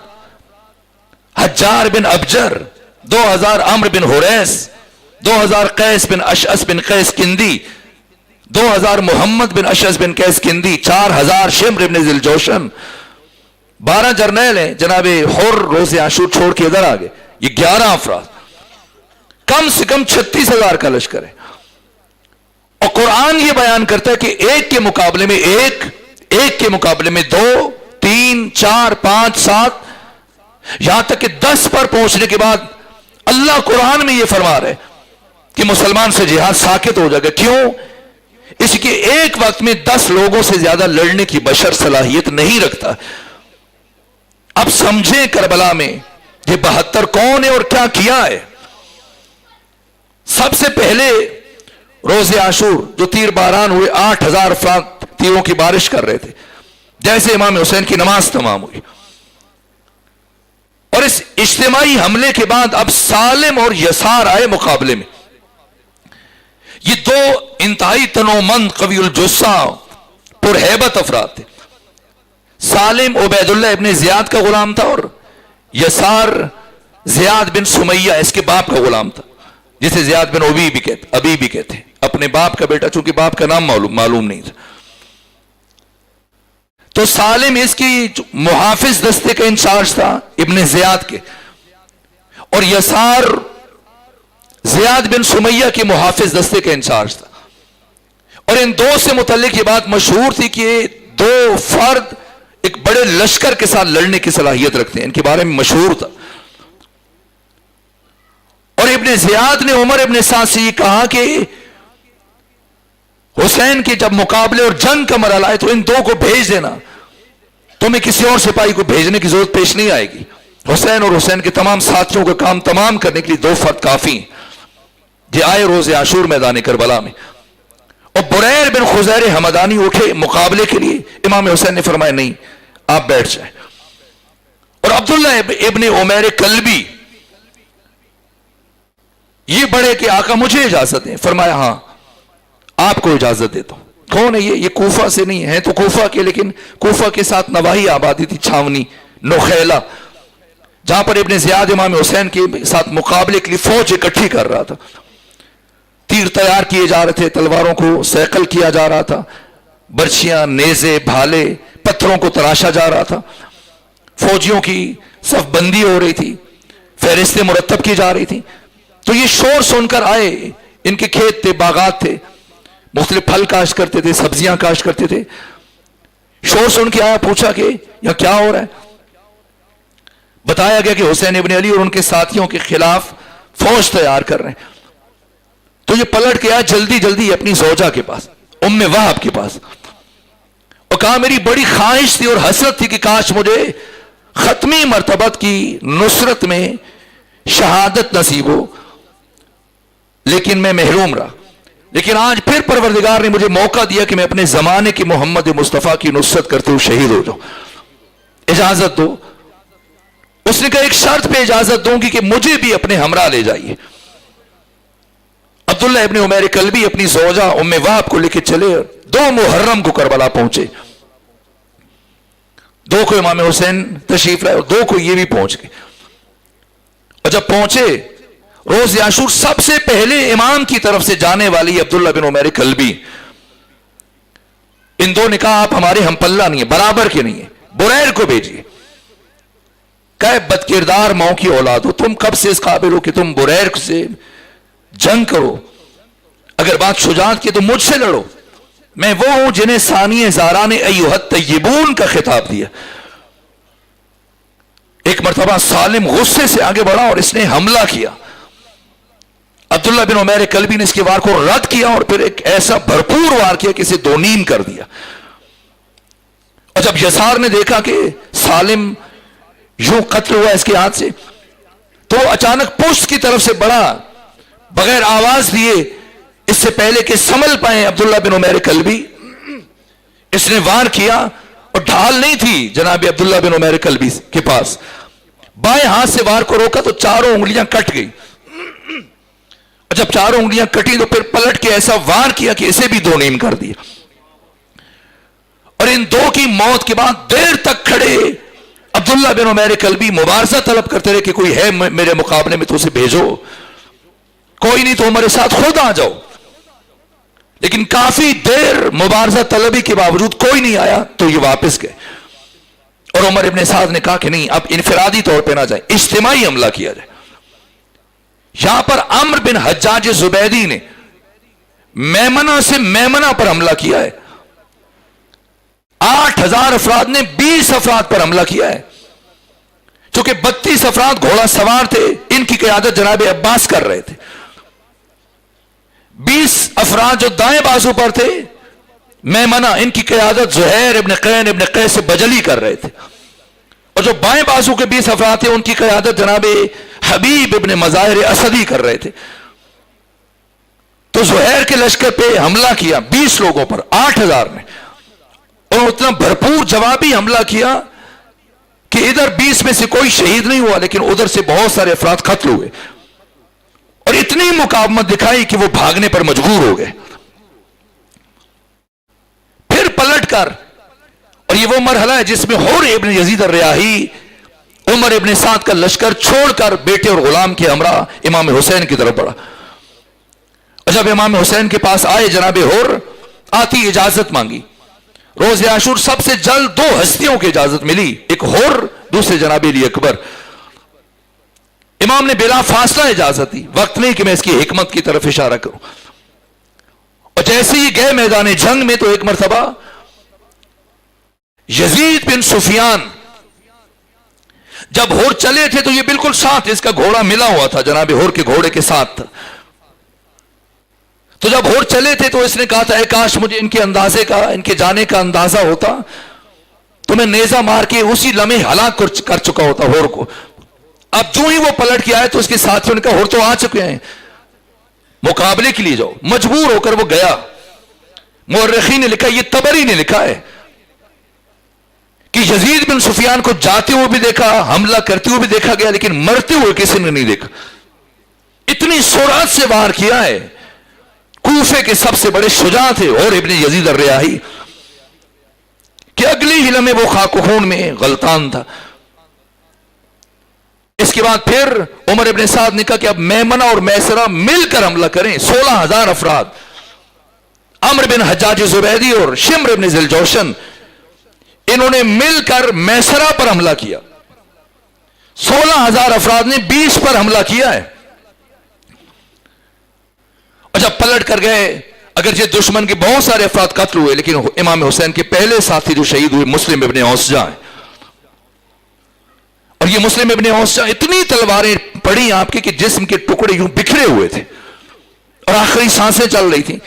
حجار بن ابجر، 2,000 عمرو بن حریث، 2,000 قیس بن اشعث بن قیس کندی، 2,000 محمد بن اشعث بن قیس کندی، 4,000 شمر ابن ذیلجوشن. 12 جرنیل ہیں. جناب حر روز عاشور چھوڑ کے ادھر آگے، یہ 11 افراد. کم سے کم 36,000 کا لشکر ہے. اور قرآن یہ بیان کرتا ہے کہ ایک کے مقابلے میں ایک کے مقابلے میں 2 3 4 5 7 یہاں تک کہ 10 پر پہنچنے کے بعد اللہ قرآن میں یہ فرما رہے کہ مسلمان سے جہاد ساکت ہو جائے گا. کیوں؟ اس کے ایک وقت میں 10 لوگوں سے زیادہ لڑنے کی بشر صلاحیت نہیں رکھتا. اب سمجھیں کربلا میں یہ 72 کون ہے اور کیا کیا ہے. سب سے پہلے روز عاشور جو تیر باران ہوئے، 8,000 افراد تیروں کی بارش کر رہے تھے. جیسے امام حسین کی نماز تمام ہوئی اور اس اجتماعی حملے کے بعد اب سالم اور یسار آئے مقابلے میں. یہ 2 انتہائی تنومند قوی الجثہ پرہیبت افراد تھے. سالم عبید اللہ ابن زیاد کا غلام تھا اور یسار زیاد بن سمیہ اس کے باپ کا غلام تھا، جسے زیاد بن ابی بھی کہتے ہیں. اپنے باپ کا بیٹا، چونکہ باپ کا نام معلوم نہیں تھا. تو سالم اس کی محافظ دستے کا انچارج تھا ابن زیاد کے، اور یسار زیاد بن سمیہ کے محافظ دستے کا انچارج تھا. اور ان 2 سے متعلق یہ بات مشہور تھی کہ 2 فرد ایک بڑے لشکر کے ساتھ لڑنے کی صلاحیت رکھتے ہیں، ان کے بارے میں مشہور تھا. اور ابن زیاد نے عمر ابن سعد سے یہ کہا کہ حسین کے جب مقابلے اور جنگ کا مرحلہ آئے تو ان 2 کو بھیج دینا، تمہیں کسی اور سپاہی کو بھیجنے کی ضرورت پیش نہیں آئے گی. حسین اور حسین کے تمام ساتھیوں کا کام تمام کرنے کے لیے 2 فرد کافی ہیں. یہ آئے روز عاشور میدان کربلا میں، اور بریر بن خزیر حمدانی اٹھے مقابلے کے لیے. امام حسین نے فرمایا نہیں، آپ بیٹھ جائیں. اور عبداللہ ابن عمیر کلبی یہ بڑے کہ آقا مجھے اجازت دیں. فرمایا ہاں آپ کو اجازت دیتا ہوں. کون ہے یہ کوفہ سے نہیں ہے تو کوفہ کے، لیکن کوفہ کے ساتھ نواحی آبادی تھی چھاونی نخیلہ، جہاں پر ابن زیاد امام حسین کے ساتھ مقابلے کے لیے فوج اکٹھی کر رہا تھا. تیر تیار کیے جا رہے تھے، تلواروں کو سیکل کیا جا رہا تھا، برچیاں، نیزے، بھالے، پتھروں کو تراشا جا رہا تھا. فوجیوں کی صف بندی ہو رہی تھی، فہرستیں مرتب کی جا رہی تھی. تو یہ شور سن کر آئے. ان کے کھیت تھے، باغات تھے، مختلف پھل کاشت کرتے تھے، سبزیاں کاشت کرتے تھے. شور سن کے آیا، پوچھا کہ یہاں کیا ہو رہا ہے. بتایا گیا کہ حسین ابن علی اور ان کے ساتھیوں کے خلاف فوج تیار کر رہے ہیں. تو یہ پلٹ کے آیا جلدی جلدی اپنی زوجہ کے پاس، ام وہب کے پاس، اور کہا میری بڑی خواہش تھی اور حسرت تھی کہ کاش مجھے ختمی مرتبت کی نصرت میں شہادت نصیب ہو، لیکن میں محروم رہا. لیکن آج پھر پروردگار نے مجھے موقع دیا کہ میں اپنے زمانے کی محمد مصطفیٰ کی نصرت کرتے ہوئے شہید ہو جاؤں. اجازت دو. اس نے کہا ایک شرط پہ اجازت دوں گی کہ مجھے بھی اپنے ہمراہ لے جائیے. عبداللہ ابن عمیر کلبی اپنی زوجہ ام وہب کو لے کے چلے. 2 محرم کو کربلا پہنچے. 2 کو امام حسین تشریف لائے اور 2 کو یہ بھی پہنچ گئے. اور جب پہنچے روز عاشور، سب سے پہلے امام کی طرف سے جانے والی عبداللہ بن عمیر کلبی. ان 2 نے کہا آپ ہمارے ہم پلہ نہیں ہیں، برابر کے نہیں ہیں، بریر کو بھیجیے. کہ بد کردار ماؤں کی اولاد ہو، تم کب سے اس قابل ہو کہ تم بریر سے جنگ کرو؟ اگر بات شجاعت کی تو مجھ سے لڑو، میں وہ ہوں جنہیں ثانی زاران ایھا الطیبون کا خطاب دیا۔ ایک مرتبہ سالم غصے سے آگے بڑھا اور اس نے حملہ کیا۔ عبداللہ بن عمیر کلبی نے اس کے وار کو رد کیا اور پھر ایک ایسا بھرپور وار کیا کہ اسے دو نیم کر دیا۔ اور جب یسار نے دیکھا کہ سالم یوں قتل ہوا اس کے ہاتھ سے، تو اچانک پشت کی طرف سے بڑھا، بغیر آواز دیے، اس سے پہلے کہ سنبھل پائیں عبداللہ بن عمیر کلبی، اس نے وار کیا اور ڈھال نہیں تھی جناب عبداللہ بن عمیر کلبی کے پاس۔ بائیں ہاتھ سے وار کو روکا تو چاروں انگلیاں کٹ گئی، اور جب چاروں انگلیاں کٹی تو پھر پلٹ کے ایسا وار کیا کہ اسے بھی دو نیم کر دیا۔ اور ان دو کی موت کے بعد دیر تک کھڑے عبداللہ بن عمیر کلبی مبارزہ طلب کرتے رہے کہ کوئی ہے میرے مقابلے میں تو اسے بھیجو، کوئی نہیں تو ہمارے ساتھ خود آ جاؤ۔ لیکن کافی دیر مبارزہ طلبی کے باوجود کوئی نہیں آیا تو یہ واپس گئے، اور عمر ابن سعد نے کہا کہ نہیں، اب انفرادی طور پہ نہ جائیں، اجتماعی حملہ کیا جائے۔ یہاں پر عمرو بن حجاج زبیدی نے میمنہ سے میمنہ پر حملہ کیا ہے، 8000 افراد نے 20 افراد پر حملہ کیا ہے۔ چونکہ 32 افراد گھوڑا سوار تھے، ان کی قیادت جناب عباس کر رہے تھے۔ 20 افراد جو دائیں بازو پر تھے میمنہ، ان کی قیادت زہیر ابن قین ابن قیس بجلی کر رہے تھے، اور جو بائیں بازو کے 20 افراد تھے ان کی قیادت جناب حبیب ابن مظاہر اسدی کر رہے تھے۔ تو زہیر کے لشکر پہ حملہ کیا 20 لوگوں پر 8000 نے، اور اتنا بھرپور جوابی حملہ کیا کہ ادھر 20 میں سے کوئی شہید نہیں ہوا، لیکن ادھر سے بہت سارے افراد قتل ہوئے، اور اتنی مقاومت دکھائی کہ وہ بھاگنے پر مجبور ہو گئے۔ پھر پلٹ کر، اور یہ وہ مرحلہ ہے جس میں حر ابن یزید الریاحی عمر ابن سعد کا لشکر چھوڑ کر بیٹے اور غلام کے ہمراہ امام حسین کی طرف بڑھا، اور جب امام حسین کے پاس آئے جناب حر، آتی اجازت مانگی۔ روز عاشور سب سے جلد 2 ہستیوں کی اجازت ملی، ایک حر، دوسرے جناب علی اکبر۔ امام نے بلا فاصلہ اجازت دی، وقت نہیں کہ میں اس کی حکمت کی طرف اشارہ کروں۔ اور جیسے ہی گئے میدان جنگ میں تو ایک مرتبہ یزید بن سفیان جب حر چلے تھے تو یہ بالکل ساتھ اس کا گھوڑا ملا ہوا تھا، جناب حر کے گھوڑے کے ساتھ تھا۔ تو جب حر چلے تھے تو اس نے کہا تھا اے کاش مجھے ان کے اندازے کا، ان کے جانے کا اندازہ ہوتا تو میں نیزہ مار کے اسی لمحے ہلاک کر چکا ہوتا حر کو۔ اب جو ہی وہ پلٹ کے آئے تو اس کے ساتھیوں نے کہا حر تو آ چکے ہیں، مقابلے کے لیے جاؤ۔ مجبور ہو کر وہ گیا۔ مورخین نے لکھا، یہ طبری نے لکھا ہے کہ یزید بن سفیان کو جاتے ہوئے بھی دیکھا، حملہ کرتے ہوئے بھی دیکھا گیا، لیکن مرتے ہوئے کسی نے نہیں دیکھا۔ اتنی سرعت سے وار کیا ہے۔ کوفے کے سب سے بڑے شجاع تھے اور ابن یزید الریاحی، کہ اگلی ہی لمحے وہ خاک و خون میں غلطان تھا۔ اس کے بعد پھر عمر ابن سعد نے کہا کہ اب میمنہ اور میسرہ مل کر حملہ کریں۔ 16000 افراد، عمرو بن حجاج زبیدی اور شمر ابن ذی الجوشن، انہوں نے مل کر میسرہ پر حملہ کیا۔ 16000 افراد نے 20 پر حملہ کیا ہے، اور جب پلٹ کر گئے، اگرچہ دشمن کے بہت سارے افراد قتل ہوئے، لیکن امام حسین کے پہلے ساتھی جو شہید ہوئے مسلم ابن اوسجا ہیں، اور یہ مسلم ابن اوسجا اتنی تلواریں پڑی آپ کی کہ جسم کے ٹکڑے یوں بکھرے ہوئے تھے اور آخری سانسیں چل رہی تھیں۔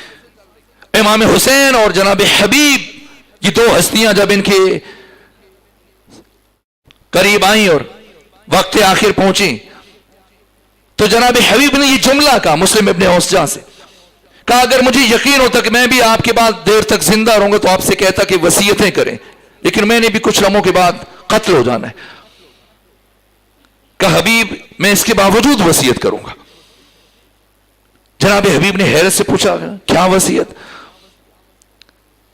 امام حسین اور جناب حبیب، یہ 2 ہستیاں جب ان کے قریب آئیں اور وقت آخر پہنچیں تو جناب حبیب نے یہ جملہ کہا مسلم ابن اوسجا سے، کہا اگر مجھے یقین ہوتا کہ میں بھی آپ کے بعد دیر تک زندہ رہوں گا تو آپ سے کہتا کہ وصیتیں کریں، لیکن میں نے بھی کچھ لمحوں کے بعد قتل ہو جانا ہے۔ کہا حبیب میں اس کے باوجود وصیت کروں گا۔ جناب حبیب نے حیرت سے پوچھا کیا وصیت؟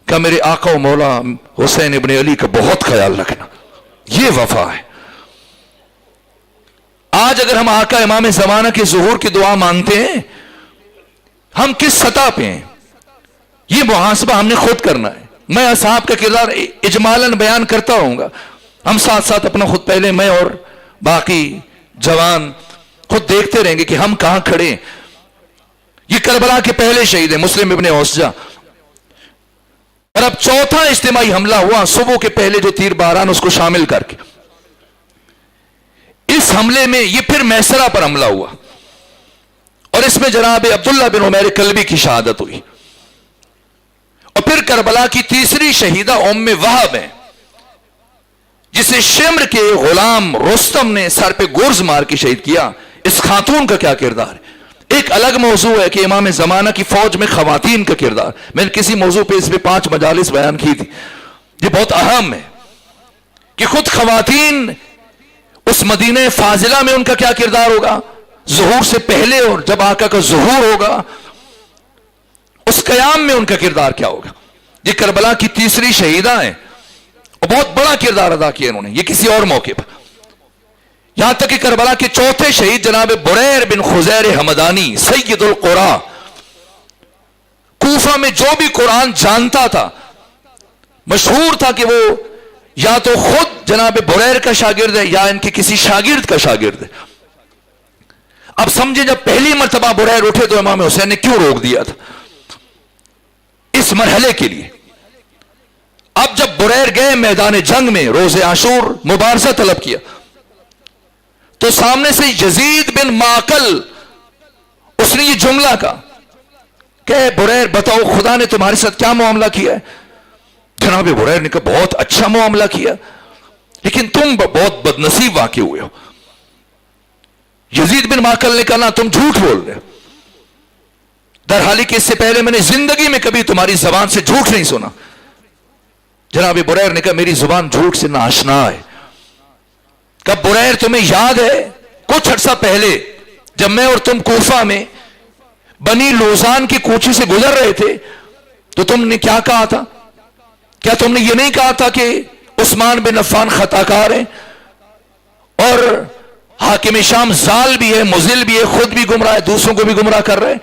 کہا میرے آقا و مولا حسین ابن علی کا بہت خیال رکھنا، یہ وفا ہے۔ آج اگر ہم آقا امام زمانہ کے ظہور کی دعا مانگتے ہیں، ہم کس سطح پہ ہیں یہ محاسبہ ہم نے خود کرنا ہے۔ میں اصحاب کا کردار اجمالاً بیان کرتا رہوں گا، ہم ساتھ ساتھ اپنا خود پہلے میں اور باقی جوان خود دیکھتے رہیں گے کہ ہم کہاں کھڑے ہیں. یہ کربلا کے پہلے شہید ہیں مسلم ابن اوسجہ. اور اب چوتھا اجتماعی حملہ ہوا صبح کے پہلے جو تیر باران اس کو شامل کر کے. اس حملے میں یہ پھر میسرہ پر حملہ ہوا اور اس میں جناب عبداللہ بن عمیر کلبی کی شہادت ہوئی. اور پھر کربلا کی تیسری شہیدہ ام وہب ہیں جسے شمر کے غلام رستم نے سر پہ گرز مار کے شہید کیا. اس خاتون کا کیا کردار ہے ایک الگ موضوع ہے کہ امام زمانہ کی فوج میں خواتین کا کردار. میں نے کسی موضوع پہ اس پہ 5 مجالس بیان کی تھی. یہ بہت اہم ہے کہ خود خواتین اس مدینہ فاضلہ میں ان کا کیا کردار ہوگا ظہور سے پہلے اور جب آقا کا ظہور ہوگا اس قیام میں ان کا کردار کیا ہوگا. یہ کربلا کی تیسری شہیدہ ہیں اور بہت بڑا کردار ادا کیا انہوں نے. یہ کسی اور موقع پر یہاں تک کہ کربلا کے چوتھے شہید جناب بریر بن خزیر حمدانی سید القرا کوفہ میں جو بھی قرآن جانتا تھا مشہور تھا کہ وہ یا تو خود جناب بریر کا شاگرد ہے یا ان کے کسی شاگرد کا شاگرد ہے. اب سمجھے جب پہلی مرتبہ بریر اٹھے تو امام حسین نے کیوں روک دیا تھا اس مرحلے کے لیے. اب جب بریر گئے میدان جنگ میں روز عاشور مبارزہ طلب کیا تو سامنے سے یزید بن معقل اس نے یہ جملہ کہا کہ بریر بتاؤ خدا نے تمہارے ساتھ کیا معاملہ کیا ہے. جناب بریر نے کہا بہت اچھا معاملہ کیا لیکن تم بہت بدنصیب واقع ہوئے ہو. یزید بن معقل نے کہا نا تم جھوٹ بول رہے ہو در حالی کہ اس سے پہلے میں نے زندگی میں کبھی تمہاری زبان سے جھوٹ نہیں سنا. جناب بریر نے کہا میری زبان جھوٹ سے ناشنا ہے. کب بریر تمہیں یاد ہے کچھ عرصہ پہلے جب میں اور تم کوفہ میں بنی لوزان کی کوچی سے گزر رہے تھے تو تم نے کیا کہا تھا کیا تم نے یہ نہیں کہا تھا کہ عثمان بن عفان خطا کار ہے اور حاکم شام زال بھی ہے مضل بھی ہے خود بھی گمراہ ہے دوسروں کو بھی گمراہ کر رہے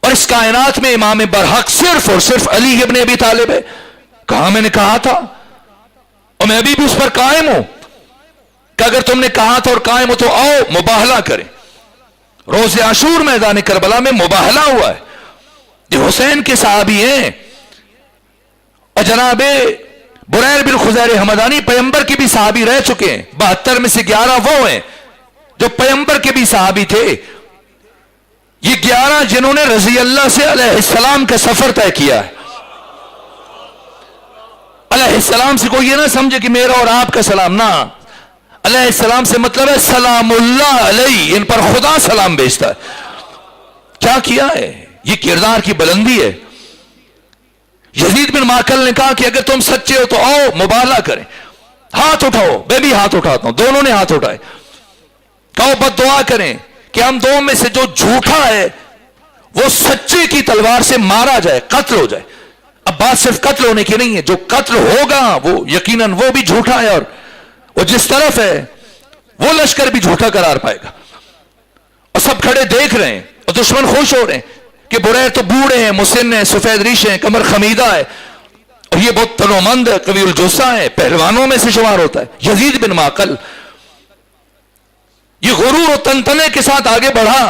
اور اس کائنات میں امام برحق صرف اور صرف علی ابن ابی طالب ہے. کہا میں نے کہا تھا اور میں ابھی بھی اس پر قائم ہوں کہ اگر تم نے کہا تھا اور قائم ہو تو آؤ مباہلہ کریں. روز عاشور میدان کربلا میں مباہلہ ہوا ہے. یہ حسین کے صحابی ہیں اور جناب بریر بن خزیر حمدانی پیغمبر کے بھی صحابی رہ چکے ہیں. 72 میں سے 11 وہ ہیں جو پیغمبر کے بھی صحابی تھے. یہ 11 جنہوں نے رضی اللہ سے علیہ السلام کا سفر طے کیا ہے. علیہ السلام سے کوئی یہ نہ سمجھے کہ میرا اور آپ کا سلام نہ. علیہ السلام سے مطلب ہے سلام اللہ علیہ ان پر خدا سلام بھیجتا ہے. کیا کیا ہے یہ کردار کی بلندی ہے. یزید بن معقل نے کہا کہ اگر تم سچے ہو تو آؤ مباہلہ کریں. ہاتھ اٹھاؤ. میں بھی ہاتھ اٹھاتا ہوں. دونوں نے ہاتھ اٹھائے. کہو بد دعا کریں کہ ہم دونوں میں سے جو جھوٹا ہے وہ سچے کی تلوار سے مارا جائے قتل ہو جائے. اب بات صرف قتل ہونے کی نہیں ہے. جو قتل ہوگا وہ یقیناً وہ بھی جھوٹا ہے اور وہ جس طرف ہے وہ لشکر بھی جھوٹا قرار پائے گا. اور سب کھڑے دیکھ رہے ہیں اور دشمن خوش ہو رہے ہیں کہ بریر تو بوڑھے ہیں مسن ہیں سفید ریش ہیں کمر خمیدہ ہے اور یہ بہت تنومند ہے قوی الجثہ ہے پہلوانوں میں سے شمار ہوتا ہے. یزید بن معقل یہ غرور و تنتنے کے ساتھ آگے بڑھا.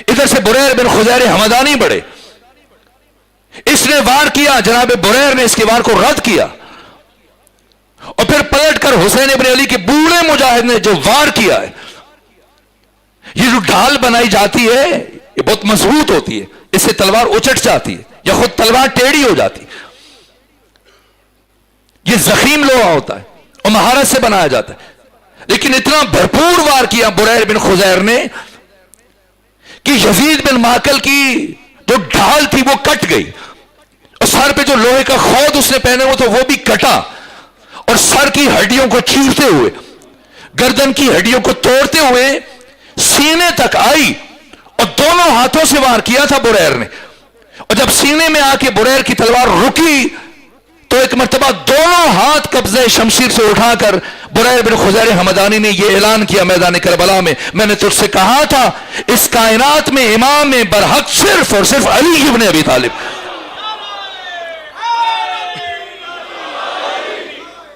ادھر سے بریر بن خزیر حمدانی بڑھے. اس نے وار کیا جناب بریر نے اس کے وار کو رد کیا اور پھر پلٹ کر حسین ابن علی کے بوڑھے مجاہد نے جو وار کیا ہے. یہ جو ڈھال بنائی جاتی ہے یہ بہت مضبوط ہوتی ہے. اس سے تلوار اچٹ جاتی ہے یا خود تلوار ٹیڑھی ہو جاتی. یہ زخیم لوہا ہوتا ہے اور مہارت سے بنایا جاتا ہے. لیکن اتنا بھرپور وار کیا بریر بن خزیر نے کہ یزید بن معقل کی جو ڈھال تھی وہ کٹ گئی اور سر پہ جو لوہے کا خود اس نے پہنے ہوئے تو وہ بھی کٹا اور سر کی ہڈیوں کو چیرتے ہوئے گردن کی ہڈیوں کو توڑتے ہوئے سینے تک آئی اور دونوں ہاتھوں سے وار کیا تھا بریر نے. اور جب سینے میں آ کے بریر کی تلوار رکی تو ایک مرتبہ دونوں ہاتھ قبضہ شمشیر سے اٹھا کر بریر بن خزیر حمدانی نے یہ اعلان کیا میدان کربلا میں نے تجھ سے کہا تھا اس کائنات میں امام برحق صرف اور صرف علی ابن ابی طالب.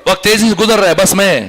وقت تیزی سے گزر رہا ہے بس میں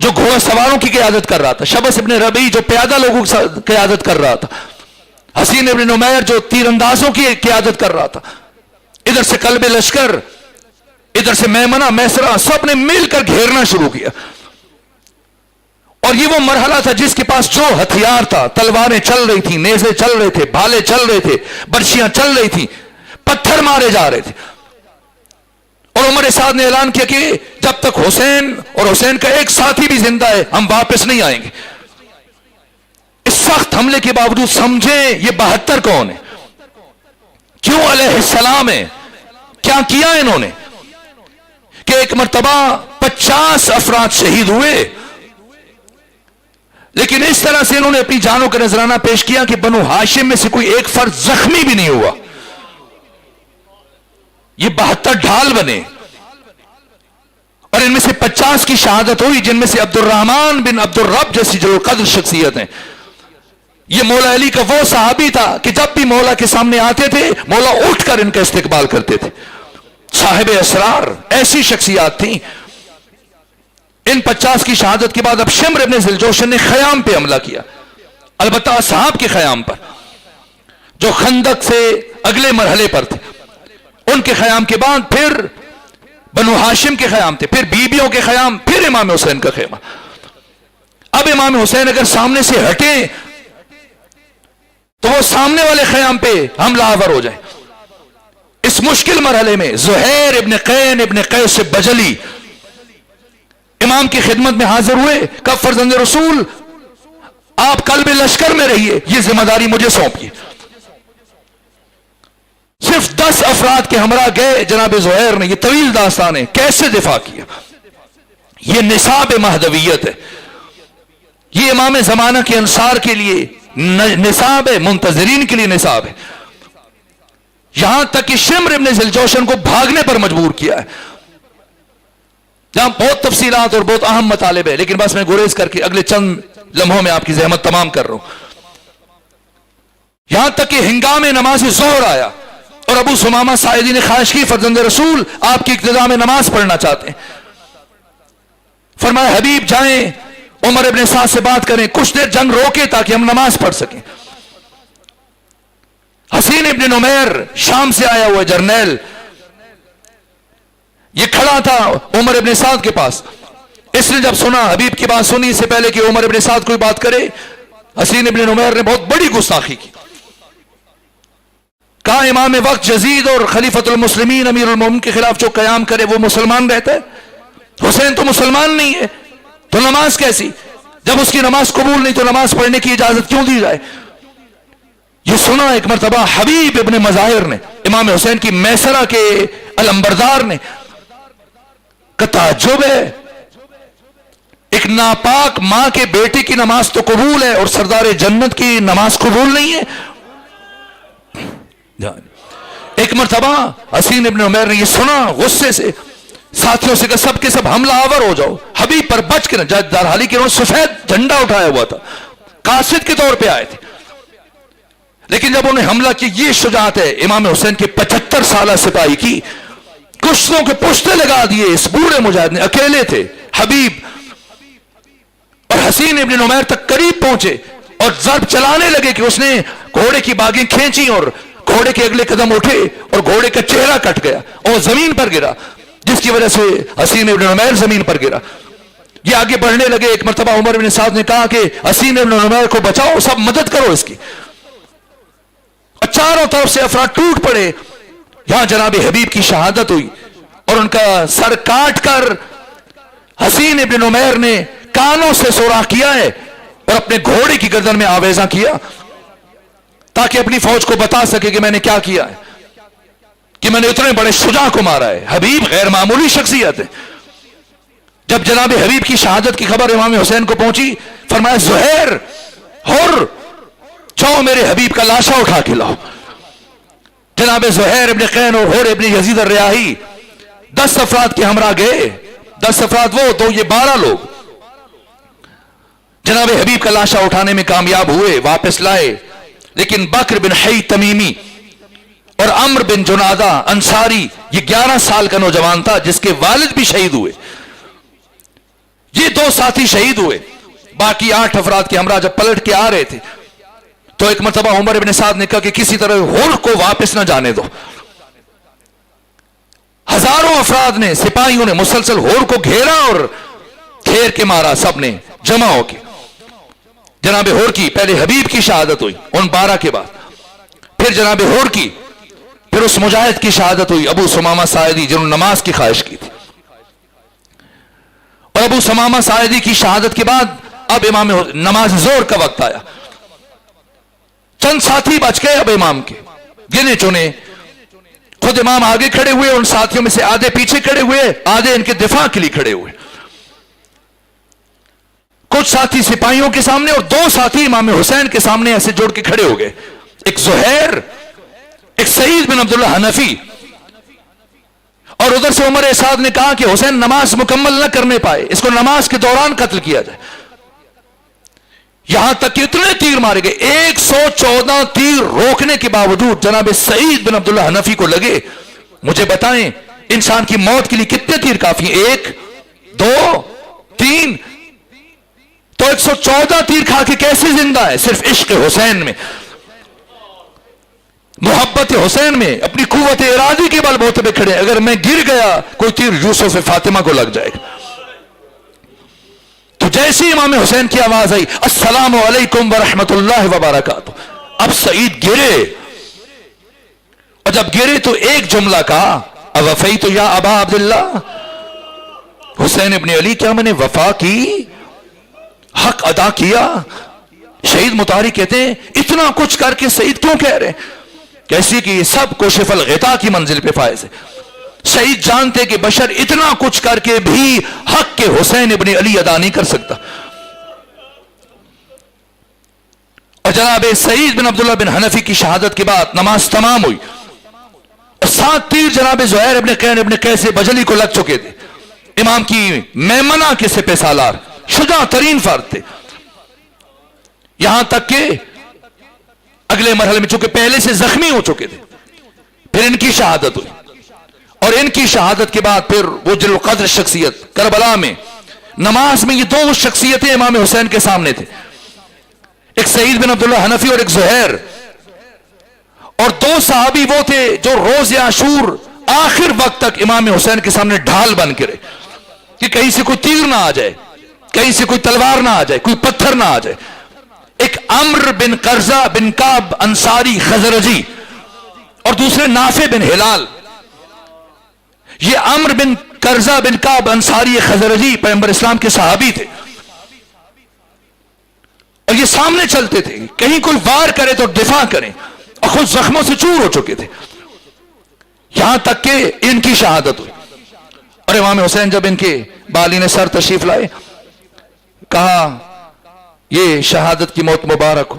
جو گھوڑا سواروں کی قیادت کر رہا تھا، شبس ابن ربی جو پیادہ لوگوں کی قیادت کر رہا تھا، حسین ابن نمیر جو تیر اندازوں کی قیادت کر رہا تھا، ادھر سے کلب لشکر، ادھر سے میمنہ میسرہ، سب نے مل کر گھیرنا شروع کیا. اور یہ وہ مرحلہ تھا جس کے پاس جو ہتھیار تھا، تلواریں چل رہی تھیں، نیزے چل رہے تھے، بھالے چل رہے تھے، برچیاں چل رہی تھیں، پتھر مارے جا رہے تھے. اور عمر سعد نے اعلان کیا کہ جب تک حسین اور حسین کا ایک ساتھی بھی زندہ ہے ہم واپس نہیں آئیں گے. اس سخت حملے کے باوجود سمجھیں یہ 72 کون ہے، کیوں علیہ السلام ہے، کیا کیا انہوں نے کہ ایک مرتبہ 50 افراد شہید ہوئے، لیکن اس طرح سے انہوں نے اپنی جانوں کا نذرانہ پیش کیا کہ بنو ہاشم میں سے کوئی ایک فرد زخمی بھی نہیں ہوا. یہ 72 ڈھال بنے اور ان میں سے 50 کی شہادت ہوئی، جن میں سے عبد الرحمن بن عبد الرب جیسی جو قدر شخصیت ہیں. یہ مولا علی کا وہ صحابی تھا کہ جب بھی مولا کے سامنے آتے تھے مولا اٹھ کر ان کا استقبال کرتے تھے. صاحب اسرار، ایسی شخصیات تھیں. ان 50 کی شہادت کے بعد اب شمر ابن ذوالجوشن نے خیام پہ حملہ کیا، البتہ اصحاب کے خیام پر جو خندق سے اگلے مرحلے پر تھے. ان کے خیام کے بعد پھر بنو ہاشم کے خیام تھے، پھر بیبیوں کے خیام، پھر امام حسین کا خیمہ. اب امام حسین اگر سامنے سے ہٹیں تو وہ سامنے والے خیام پہ حملہ آور ہو جائیں. اس مشکل مرحلے میں زہیر ابن قین ابن قیس بجلی امام کی خدمت میں حاضر ہوئے. کب فرزند رسول آپ قلب لشکر میں رہیے، یہ ذمہ داری مجھے سونپیے. صرف 10 افراد کے ہمراہ گئے جناب زہیر نے. یہ طویل داستان ہے کیسے دفاع کیا. یہ نصاب مہدویت ہے، یہ امام زمانہ کے انصار کے لیے نصاب ہے، منتظرین کے لیے نصاب ہے. یہاں تک کہ شمر ابن ذوالجوشن کو بھاگنے پر مجبور کیا ہے. جہاں بہت تفصیلات اور بہت اہم مطالب ہے، لیکن بس میں گریز کر کے اگلے چند لمحوں میں آپ کی زحمت تمام کر رہا ہوں. یہاں تک کہ ہنگام نماز ظہر آیا اور ابو ثمامہ ساعدی نے خواہش کی فرزند رسول آپ کی اقتداء میں نماز پڑھنا چاہتے ہیں. فرمایا حبیب جائیں عمر ابن سعد سے بات کریں، کچھ دیر جنگ روکے تاکہ ہم نماز پڑھ سکیں. حسین ابن نمیر شام سے آیا ہوا جرنیل، یہ کھڑا تھا عمر ابن سعد کے پاس. اس نے جب سنا حبیب کی بات سنی، سے پہلے کہ عمر ابن سعد کوئی بات کرے حسین ابن نمیر نے بہت بڑی گستاخی کی. کہا امام وقت یزید اور خلیفۃ المسلمین امیر المومنین کے خلاف جو قیام کرے وہ مسلمان رہتا ہے. حسین تو مسلمان نہیں ہے تو نماز کیسی؟ جب اس کی نماز قبول نہیں تو نماز پڑھنے کی اجازت کیوں دی جائے؟ یہ سنا ایک مرتبہ حبیب ابن مظاہر نے، امام حسین کی میسرہ کے علمبردار نے. کہ تعجب ہے، ایک ناپاک ماں کے بیٹے کی نماز تو قبول ہے اور سردار جنت کی نماز قبول نہیں ہے. ایک مرتبہ حسین ابن عمیر نے یہ سنا، غصے سے ساتھیوں سے کہا سب کے سب حملہ آور ہو جاؤ. حبیب پر بچ کے نہ دار حالی کے انہوں نے سفید جھنڈا اٹھایا ہوا تھا، قاصد کے طور پہ آئے تھے. لیکن جب انہیں حملہ کی، یہ شجاعت ہے امام حسین کے 75 سالہ سپاہی کی. کشتوں کے پشتے لگا دیے اس بوڑھے مجاہد نے، اکیلے تھے. حبیب اور حسین ابن عمیر تک قریب پہنچے اور ضرب چلانے لگے کہ اس نے گھوڑے کی باگیں کھینچی اور گھوڑے کے اگلے قدم اٹھے اور گھوڑے کا چہرہ کٹ گیا اور زمین پر گرا، جس کی وجہ سے حسین ابن عمیر زمین پر گرا. یہ آگے بڑھنے لگے. ایک مرتبہ عمر بن سعد نے کہا کہ حسین ابن عمیر کو بچاؤ، سب مدد کرو اس کی. چاروں طرف سے افراد ٹوٹ پڑے. یہاں جناب حبیب کی شہادت ہوئی اور ان کا سر کاٹ کر حسین ابن عمیر نے کانوں سے سوراخ کیا ہے اور اپنے گھوڑے کی گردن میں آویزاں کیا تاکہ اپنی فوج کو بتا سکے کہ میں نے کیا کیا ہے، کہ میں نے اتنے بڑے شجاع کو مارا ہے. حبیب غیر معمولی شخصیت ہے. جب جناب حبیب کی شہادت کی خبر امام حسین کو پہنچی، فرمایا زہیر حر جاؤ میرے حبیب کا لاشا اٹھا کے لاؤ. جناب زہیر ابن قین اور حر ابن یزید الریاحی 10 افراد کے ہمراہ گئے. 10 افراد وہ تو یہ 12 لوگ جناب حبیب کا لاشا اٹھانے میں کامیاب ہوئے، واپس لائے. لیکن بکر بن حی تمیمی اور عمر بن جنادہ انصاری، یہ 11 سال کا نوجوان تھا جس کے والد بھی شہید ہوئے. یہ 2 ساتھی شہید ہوئے. باقی 8 افراد کے ہمراہ جب پلٹ کے آ رہے تھے تو ایک مرتبہ عمر ابن سعد نے کہا کہ کسی طرح ہور کو واپس نہ جانے دو. ہزاروں افراد نے، سپاہیوں نے مسلسل ہور کو گھیرا اور گھیر کے مارا. سب نے جمع ہو کے. جناب ہور کی پہلے حبیب کی شہادت ہوئی ان 12 کے بعد، پھر جناب ہور کی، پھر اس مجاہد کی شہادت ہوئی ابو سمامہ ساعدی جنہوں نے نماز کی خواہش کی تھی. اور ابو سمامہ ساعدی کی شہادت کے بعد اب امام نماز ظہر کا وقت آیا. چند ساتھی بچ گئے اب امام کے، گنے چنے. خود امام آگے کھڑے ہوئے، ان ساتھیوں میں سے آدھے پیچھے کھڑے ہوئے، آدھے ان کے دفاع کے لیے کھڑے ہوئے. کچھ ساتھی سپاہیوں کے سامنے اور 2 ساتھی امام حسین کے سامنے ایسے جوڑ کے کھڑے ہو گئے. ایک زہیر، ایک سعید بن عبداللہ حنفی. اور ادھر سے عمر سعد نے کہا کہ حسین نماز مکمل نہ کرنے پائے، اس کو نماز کے دوران قتل کیا جائے. یہاں تک کہ اتنے تیر مارے گئے، 114 تیر روکنے کے باوجود جناب سعید بن عبداللہ حنفی کو لگے. مجھے بتائیں انسان کی موت کے لیے کتنے تیر کافی ہیں؟ 1 2 3. تو 114 تیر کھا کے کیسے زندہ ہے؟ صرف عشق حسین میں، محبت حسین میں، اپنی قوت ارادی کے بل بوتے پہ کھڑے. اگر میں گر گیا کوئی تیر یوسف فاطمہ کو لگ جائے گا. تو جیسے امام حسین کی آواز آئی السلام علیکم ورحمت اللہ وبرکاتہ، اب سعید گرے. اور جب گرے تو ایک جملہ کہا اوفیت یا ابا عبداللہ، حسین ابن علی کیا میں نے وفا کی، حق ادا کیا؟ شہید مطہری کہتے ہیں اتنا کچھ کر کے سعید کیوں کہہ رہے ہیں؟ کیسی کہ یہ سب کشف الغطا کی منزل پہ فائز ہے. شہید جانتے کہ بشر اتنا کچھ کر کے بھی حق کے حسین ابن علی ادا نہیں کر سکتا. اور جناب سعید بن عبداللہ بن حنفی کی شہادت کے بعد نماز تمام ہوئی اور 7 تیر جناب زہیر ابن قین ابن قیس بجلی کو لگ چکے تھے. امام کی میمنہ کے سپہ سالار شجاع ترین فرد تھے. یہاں تک کہ اگلے مرحلے میں چونکہ پہلے سے زخمی ہو چکے تھے، پھر ان کی شہادت ہوئی. اور ان کی شہادت کے بعد پھر وہ جل قدر شخصیت کربلا میں نماز میں یہ 2 شخصیتیں امام حسین کے سامنے تھے، ایک سعید بن عبداللہ حنفی اور ایک زہیر. اور 2 صحابی وہ تھے جو روز عاشور آخر وقت تک امام حسین کے سامنے ڈھال بن کے رہے کہ کہیں سے کوئی تیر نہ آ جائے، کہیں سے کوئی تلوار نہ آ جائے، کوئی پتھر نہ آ جائے. ایک عمرو بن قرظہ بن کعب انصاری خزرجی اور دوسرے نافع بن ہلال. یہ عمرو بن قرظہ بن کعب انصاری خزرجی پیغمبر اسلام کے صحابی تھے اور یہ سامنے چلتے تھے، کہیں کوئی وار کرے تو دفاع کریں، اور خود زخموں سے چور ہو چکے تھے. یہاں تک کہ ان کی شہادت ہوئی. اور امام حسین جب ان کے بالین سر تشریف لائے کہا یہ شہادت کی موت مبارک ہو.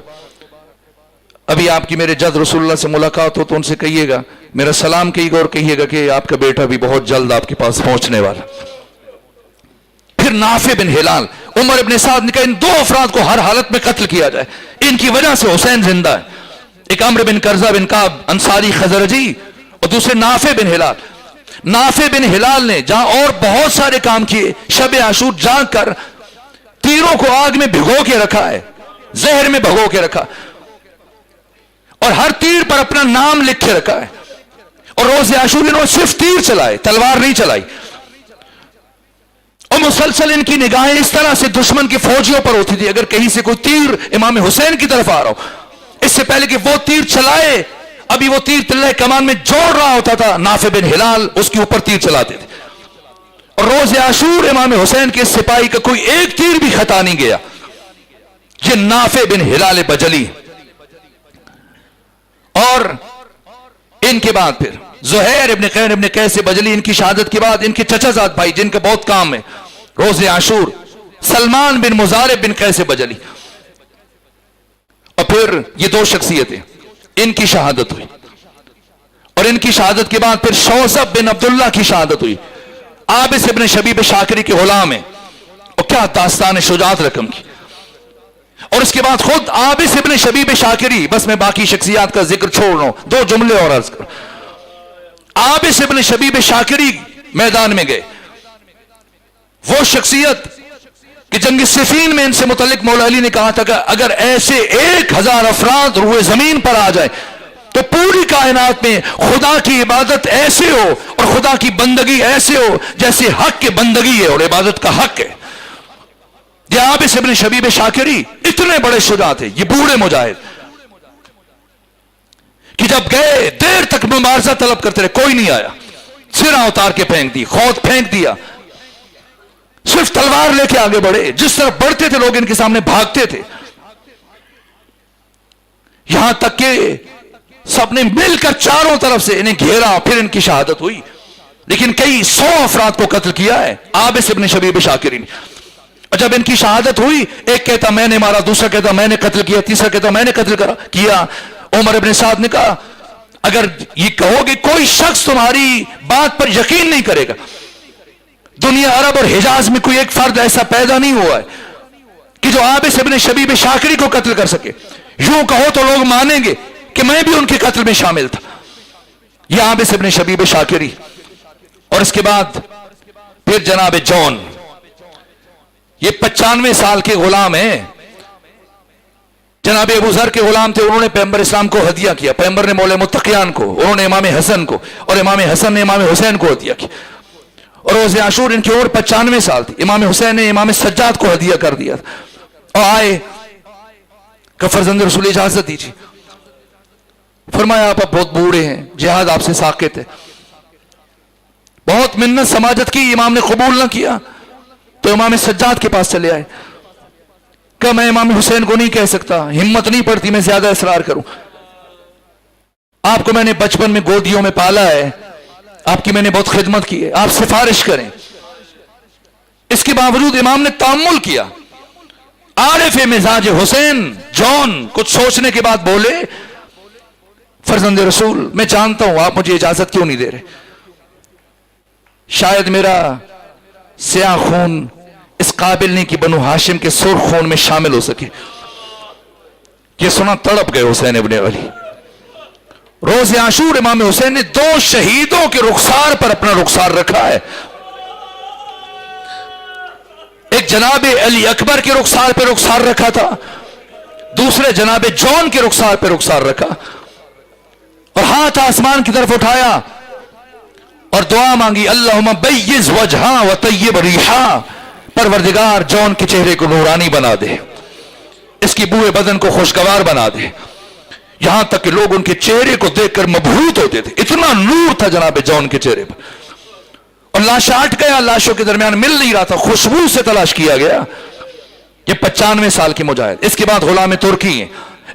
ابھی آپ کی میرے جد رسول اللہ سے ملاقات ہو تو ان سے کہیے گا میرا سلام کہیے گا اور کہیے گا کہ آپ کا بیٹا بھی بہت جلد آپ کے پاس پہنچنے والا. پھر نافع بن ہلال، عمر ابن سعد نے کہا ان 2 افراد کو ہر حالت میں قتل کیا جائے، ان کی وجہ سے حسین زندہ ہے. ایک عمرو بن قرظہ بن کعب انصاری خزرجی اور دوسرے نافع بن ہلال. نافع بن ہلال نے جہاں اور بہت سارے کام کیے، شب عاشور جاگ کر تیروں کو آگ میں بھگو کے رکھا ہے، زہر میں بھگو کے رکھا، اور ہر تیر پر اپنا نام لکھ کے رکھا ہے. اور روز عاشور انہوں نے صرف تیر چلائے، تلوار نہیں چلائی. اور مسلسل ان کی نگاہیں اس طرح سے دشمن کے فوجیوں پر ہوتی تھی، اگر کہیں سے کوئی تیر امام حسین کی طرف آ رہا ہو، اس سے پہلے کہ وہ تیر چلائے ابھی وہ تیر تلہ کمان میں جوڑ رہا ہوتا تھا، نافع بن ہلال اس کے اوپر تیر چلاتے تھے. اور روز عاشور امام حسین کے سپاہی کا کوئی ایک تیر بھی خطا نہیں گیا. یہ نافع بن ہلال بجلی. اور ان کے بعد پھر زہیر ابن قین ابن قیس بجلی، ان کی شہادت کے بعد ان کے چچا زاد بھائی جن کا بہت کام ہے روز عاشور، سلمان بن مزارب بن قیس بجلی. اور پھر یہ 2 شخصیتیں ان کی شہادت ہوئی. اور ان کی شہادت کے بعد پھر شوذب بن عبداللہ کی شہادت ہوئی، عابس ابن شبیب شاکری کے غلام ہیں. اور کیا داستان شجاعت رقم کی. اور اس کے بعد خود عابس ابن شبیب شاکری، بس میں باقی شخصیات کا ذکر چھوڑ رہا ہوں، 2 جملے اور عرض کروں. عابس ابن شبیب شاکری میدان میں گئے، وہ شخصیت کہ جنگ صفین میں ان سے متعلق مولا علی نے کہا تھا کہ اگر ایسے 1000 افراد روئے زمین پر آ جائے تو پوری کائنات میں خدا کی عبادت ایسے ہو اور خدا کی بندگی ایسے ہو جیسے حق کی بندگی ہے اور عبادت کا حق ہے. یہ عابس ابن شبیب شاکری اتنے بڑے شجاع تھے, یہ بوڑھے مجاہد, کہ جب گئے دیر تک مبارزہ طلب کرتے رہے, کوئی نہیں آیا, سرہ اتار کے پھینک دی, خود پھینک دیا, صرف تلوار لے کے آگے بڑھے. جس طرح بڑھتے تھے لوگ ان کے سامنے بھاگتے تھے, یہاں تک کہ سب نے مل کر چاروں طرف سے انہیں گھیرا, پھر ان کی شہادت ہوئی. لیکن کئی 100 افراد کو قتل کیا ہے عابس ابن شبیب شاکری نے. اور جب ان کی شہادت ہوئی, ایک کہتا میں نے مارا, دوسرا کہتا میں نے قتل کیا, تیسرا کہتا میں نے قتل کیا. عمر ابن سعد نے کہا اگر یہ کہو گے کوئی شخص تمہاری بات پر یقین نہیں کرے گا, دنیا عرب اور حجاز میں کوئی ایک فرد ایسا پیدا نہیں ہوا ہے کہ جو عابس ابن شبیب شاکری کو قتل کر سکے. یوں کہو تو لوگ مانیں گے کہ میں بھی ان کے قتل میں شامل تھا. یہ عابس ابن شبیب شاکری. اور اس کے بعد پھر جناب جون, یہ 95 سال کے غلام ہیں, جناب ابو ذر کے غلام تھے. انہوں نے پیغمبر اسلام کو ہدیہ کیا, پیغمبر نے مولا متقیان کو, انہوں نے امام حسن کو, اور امام حسن نے امام حسین کو ہدیہ کیا. اور روز عاشور ان کی عمر 95 سال تھی. امام حسین نے امام سجاد کو ہدیہ کر دیا تھا. اور آئے کہ فرزند رسول اجازت دیجیے. فرمایا آپ اب بہت بوڑھے ہیں, جہاد آپ سے ساقط ہے. بہت منت سماجت کی, امام نے قبول نہ کیا تو امام سجاد کے پاس چلے آئے. کہ میں امام حسین کو نہیں کہہ سکتا, ہمت نہیں پڑتی میں زیادہ اصرار کروں. آپ کو میں نے بچپن میں گودیوں میں پالا ہے, آپ کی میں نے بہت خدمت کی ہے, آپ سفارش کریں. اس کے باوجود امام نے تأمل کیا. عارف مزاج حسین جون کچھ سوچنے کے بعد بولے فرزند رسول میں جانتا ہوں آپ مجھے اجازت کیوں نہیں دے رہے. شاید میرا سیاہ خون اس قابل نہیں کہ بنو ہاشم کے سرخ خون میں شامل ہو سکے. یہ سنا تڑپ گئے حسین ابن علی. روز عاشور امام حسین نے 2 شہیدوں کے رخسار پر اپنا رخسار رکھا ہے. ایک جناب علی اکبر کے رخسار پہ رخسار رکھا تھا, دوسرے جناب جون کے رخسار پہ رخسار رکھا, اور ہاتھ آسمان کی طرف اٹھایا اور دعا مانگی اللہم بیز وجہا و طیب ریحا, پروردگار جون کے چہرے کو نورانی بنا دے, اس کی بوئے بدن کو خوشگوار بنا دے. یہاں تک کہ لوگ ان کے چہرے کو دیکھ کر مبہوت ہوتے تھے, اتنا نور تھا جناب جون کے چہرے پر. اور لاش اٹھ گیا, لاشوں کے درمیان مل نہیں رہا تھا, خوشبو سے تلاش کیا گیا. یہ 95 سال کی مجاہد. اس کے بعد غلام ترکی ہیں.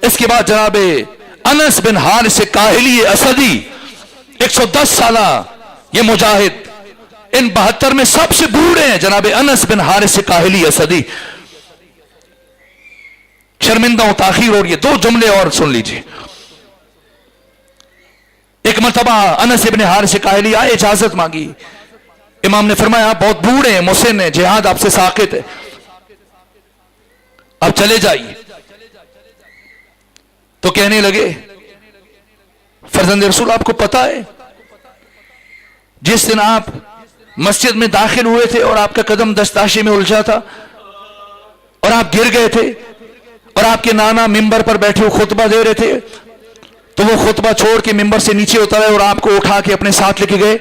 اس کے بعد جناب انس بن حارث کاہلی اسدی 110 سالہ یہ مجاہد. ان 72 میں سب سے بوڑھے ہیں جناب انس بن حارث کاہلی اسدی. شرمندہ و تاخیر. اور یہ 2 جملے اور سن لیجئے. ایک مرتبہ انس بن حارث کاہلی آئے, اجازت مانگی. امام نے فرمایا آپ بہت بوڑھے ہیں, مسن ہیں, جہاد آپ سے ساقط ہے, آپ چلے جائیے. تو کہنے لگے فرزند رسول آپ کو پتا ہے جس دن آپ مسجد میں داخل ہوئے تھے اور آپ کا قدم دستاشے میں الجھا تھا اور آپ گر گئے تھے اور آپ کے نانا ممبر پر بیٹھے ہوئے خطبہ دے رہے تھے, تو وہ خطبہ چھوڑ کے ممبر سے نیچے اترے اور آپ کو اٹھا کے اپنے ساتھ لے کے گئے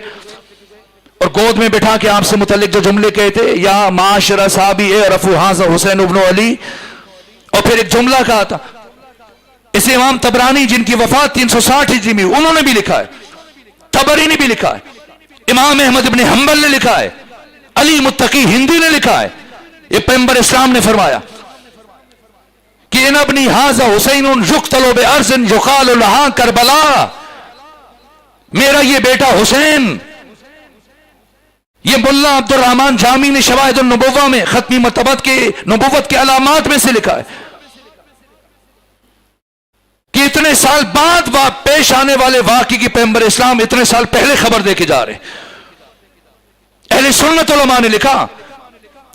اور گود میں بٹھا کے آپ سے متعلق جو جملے کہے تھے یا معاشر صحابی اے رفو حاضر حسین ابن علی, اور پھر ایک جملہ کہا تھا. اسے امام طبرانی جن کی وفات 360 ہجری میں, انہوں نے بھی لکھا ہے, طبری نے بھی لکھا ہے, امام احمد ابن حنبل نے لکھا ہے, علی متقی ہندی نے لکھا ہے. یہ پیغمبر اسلام نے فرمایا کہ ان ابنی حاضر حسین یقتل بارض یقال لہا کربلا, میرا یہ بیٹا حسین, یہ ملا عبد الرحمن جامی نے شواہد النبوہ میں ختمی نبوت کے علامات میں سے لکھا ہے کہ اتنے سال بعد پیش آنے والے واقعے کی پیغمبر اسلام اتنے سال پہلے خبر دے کے جا رہے. اہل سنت علماء نے لکھا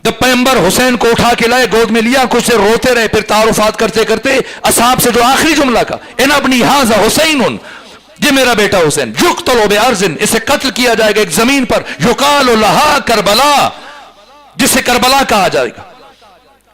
جب پیغمبر حسین کو اٹھا کے لائے, گود میں لیا, کچھ دیر روتے رہے, پھر تعارفات کرتے کرتے اصحاب سے جو آخری جملہ کا ان ابنی ھذا حسین, یہ میرا بیٹا حسین, یقتل بارض, اسے قتل کیا جائے گا ایک زمین پر, یقال لہا کربلا, جسے کربلا کہا جائے گا.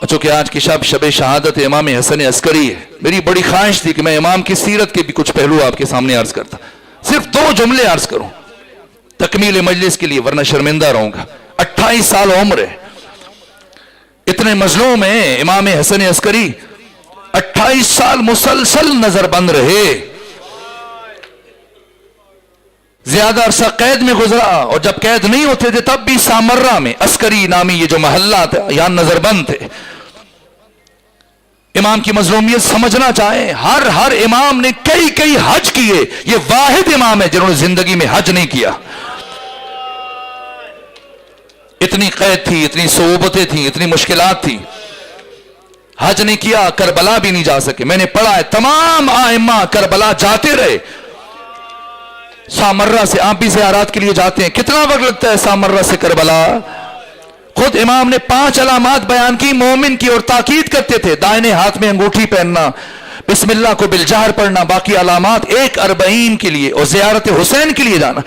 چونکہ آج کی شب شہادت امام حسن عسکری ہے، میری بڑی خواہش تھی کہ میں امام کی سیرت کے بھی کچھ پہلو آپ کے سامنے عرض کرتا، صرف 2 جملے عرض کروں تکمیل مجلس کے لیے، ورنہ شرمندہ رہوں گا۔ 28 سال عمر ہے، اتنے مظلوم ہیں امام حسن عسکری، 28 سال مسلسل نظر بند رہے، زیادہ عرصہ قید میں گزرا، اور جب قید نہیں ہوتے تھے تب بھی سامرہ میں عسکری نامی یہ جو محلہ تھا یہاں نظر بند تھے۔ امام کی مظلومیت سمجھنا چاہیں، ہر امام نے کئی حج کیے، یہ واحد امام ہے جنہوں نے زندگی میں حج نہیں کیا۔ اتنی قید تھی، اتنی صعوبتیں تھیں، اتنی مشکلات تھیں، حج نہیں کیا، کربلا بھی نہیں جا سکے۔ میں نے پڑھا ہے تمام ائمہ کربلا جاتے رہے، سامرہ سے آپ بھی زیارات کے لیے جاتے ہیں، کتنا وقت لگتا ہے سامرہ سے کربلا؟ خود امام نے 5 علامات بیان کی مومن کی اور تاکید کرتے تھے، دائنے ہاتھ میں انگوٹھی پہننا، بسم اللہ کو بالجہر پڑھنا، باقی علامات 1/40 کے لیے، اور زیارت حسین کے لیے جانا۔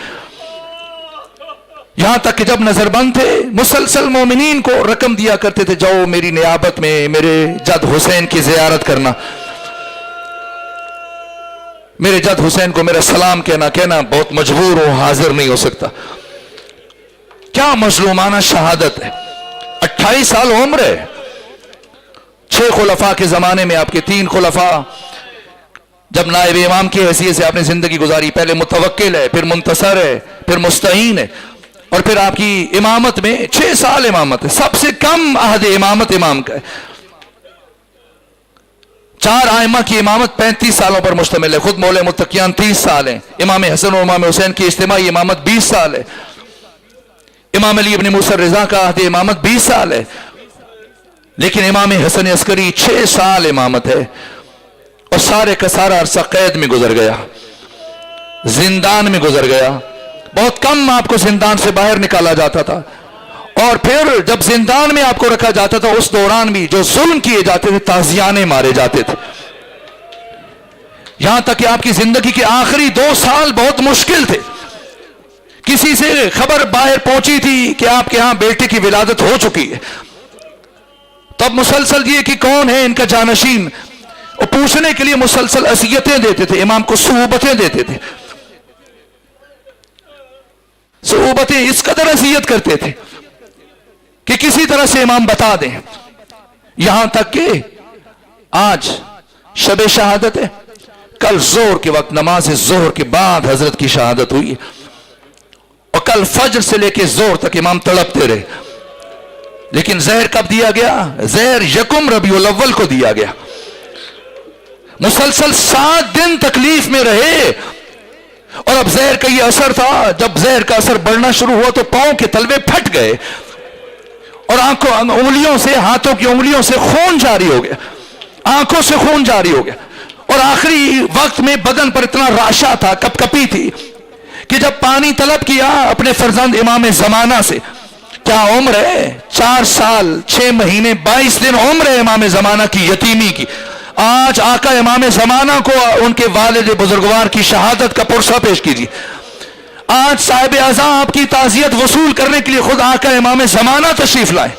یہاں تک کہ جب نظر بند تھے مسلسل مومنین کو رقم دیا کرتے تھے، جاؤ میری نیابت میں میرے جد حسین کی زیارت کرنا، میرے جد حسین کو میرا سلام کہنا بہت مجبور ہوں، حاضر نہیں ہو سکتا۔ کیا مظلومانہ شہادت ہے، 28 سال عمر ہے۔ 6 خلفاء کے زمانے میں آپ کے 3 خلفاء جب نائب امام کی حیثیت سے آپ نے زندگی گزاری، پہلے متوکل ہے، پھر منتصر ہے، پھر مستعین ہے، اور پھر آپ کی امامت میں 6 سال امامت ہے، سب سے کم عہد امامت امام کا ہے۔ 4 ائمہ کی امامت 35 سالوں پر مشتمل ہے، خود مولا متقیان 30 سال ہیں، امام حسن اور امام حسین کی اجتماعی امامت 20 سال ہے، امام علی ابن موسیٰ رضا کا عہد امامت 20 سال ہے، لیکن امام حسن عسکری 6 سال امامت ہے، اور سارے کا سارا عرصہ قید میں گزر گیا، زندان میں گزر گیا، بہت کم آپ کو زندان سے باہر نکالا جاتا تھا، اور پھر جب زندان میں آپ کو رکھا جاتا تھا اس دوران بھی جو ظلم کیے جاتے تھے، تازیانے مارے جاتے تھے، یہاں تک کہ آپ کی زندگی کے آخری 2 سال بہت مشکل تھے۔ کسی سے خبر باہر پہنچی تھی کہ آپ کے ہاں بیٹے کی ولادت ہو چکی ہے، تب مسلسل یہ کہ کون ہے ان کا جانشین، اور پوچھنے کے لیے مسلسل اذیتیں دیتے تھے، امام کو صعوبتیں دیتے تھے، صعوبتیں اس قدر اذیت کرتے تھے کہ کسی طرح سے امام بتا دیں، یہاں تک کہ آج شب شہادت ہے، کل ظہر کے وقت نماز ظہر کے بعد حضرت کی شہادت ہوئی، اور کل فجر سے لے کے ظہر تک امام تڑپتے رہے، لیکن زہر کب دیا گیا؟ زہر 1 ربیع الاول کو دیا گیا، مسلسل 7 دن تکلیف میں رہے، اور اب زہر کا یہ اثر تھا، جب زہر کا اثر بڑھنا شروع ہوا تو پاؤں کے تلوے پھٹ گئے، اور انگلیوں سے، ہاتھوں کی انگلیوں سے خون جاری ہو گیا، آنکھوں سے خون جاری ہو گیا، اور آخری وقت میں بدن پر اتنا راشا تھا، کپ کپی تھی، کہ جب پانی طلب کیا اپنے فرزند امام زمانہ سے، کیا عمر ہے 4 سال 6 مہینے 22 دن عمر ہے امام زمانہ کی یتیمی کی، آج آقا امام زمانہ کو ان کے والد بزرگوار کی شہادت کا پرسہ پیش کیجیے، آج صاحب اعزاں آپ کی تعزیت وصول کرنے کے لیے خود آقا امام زمانہ تشریف لائے،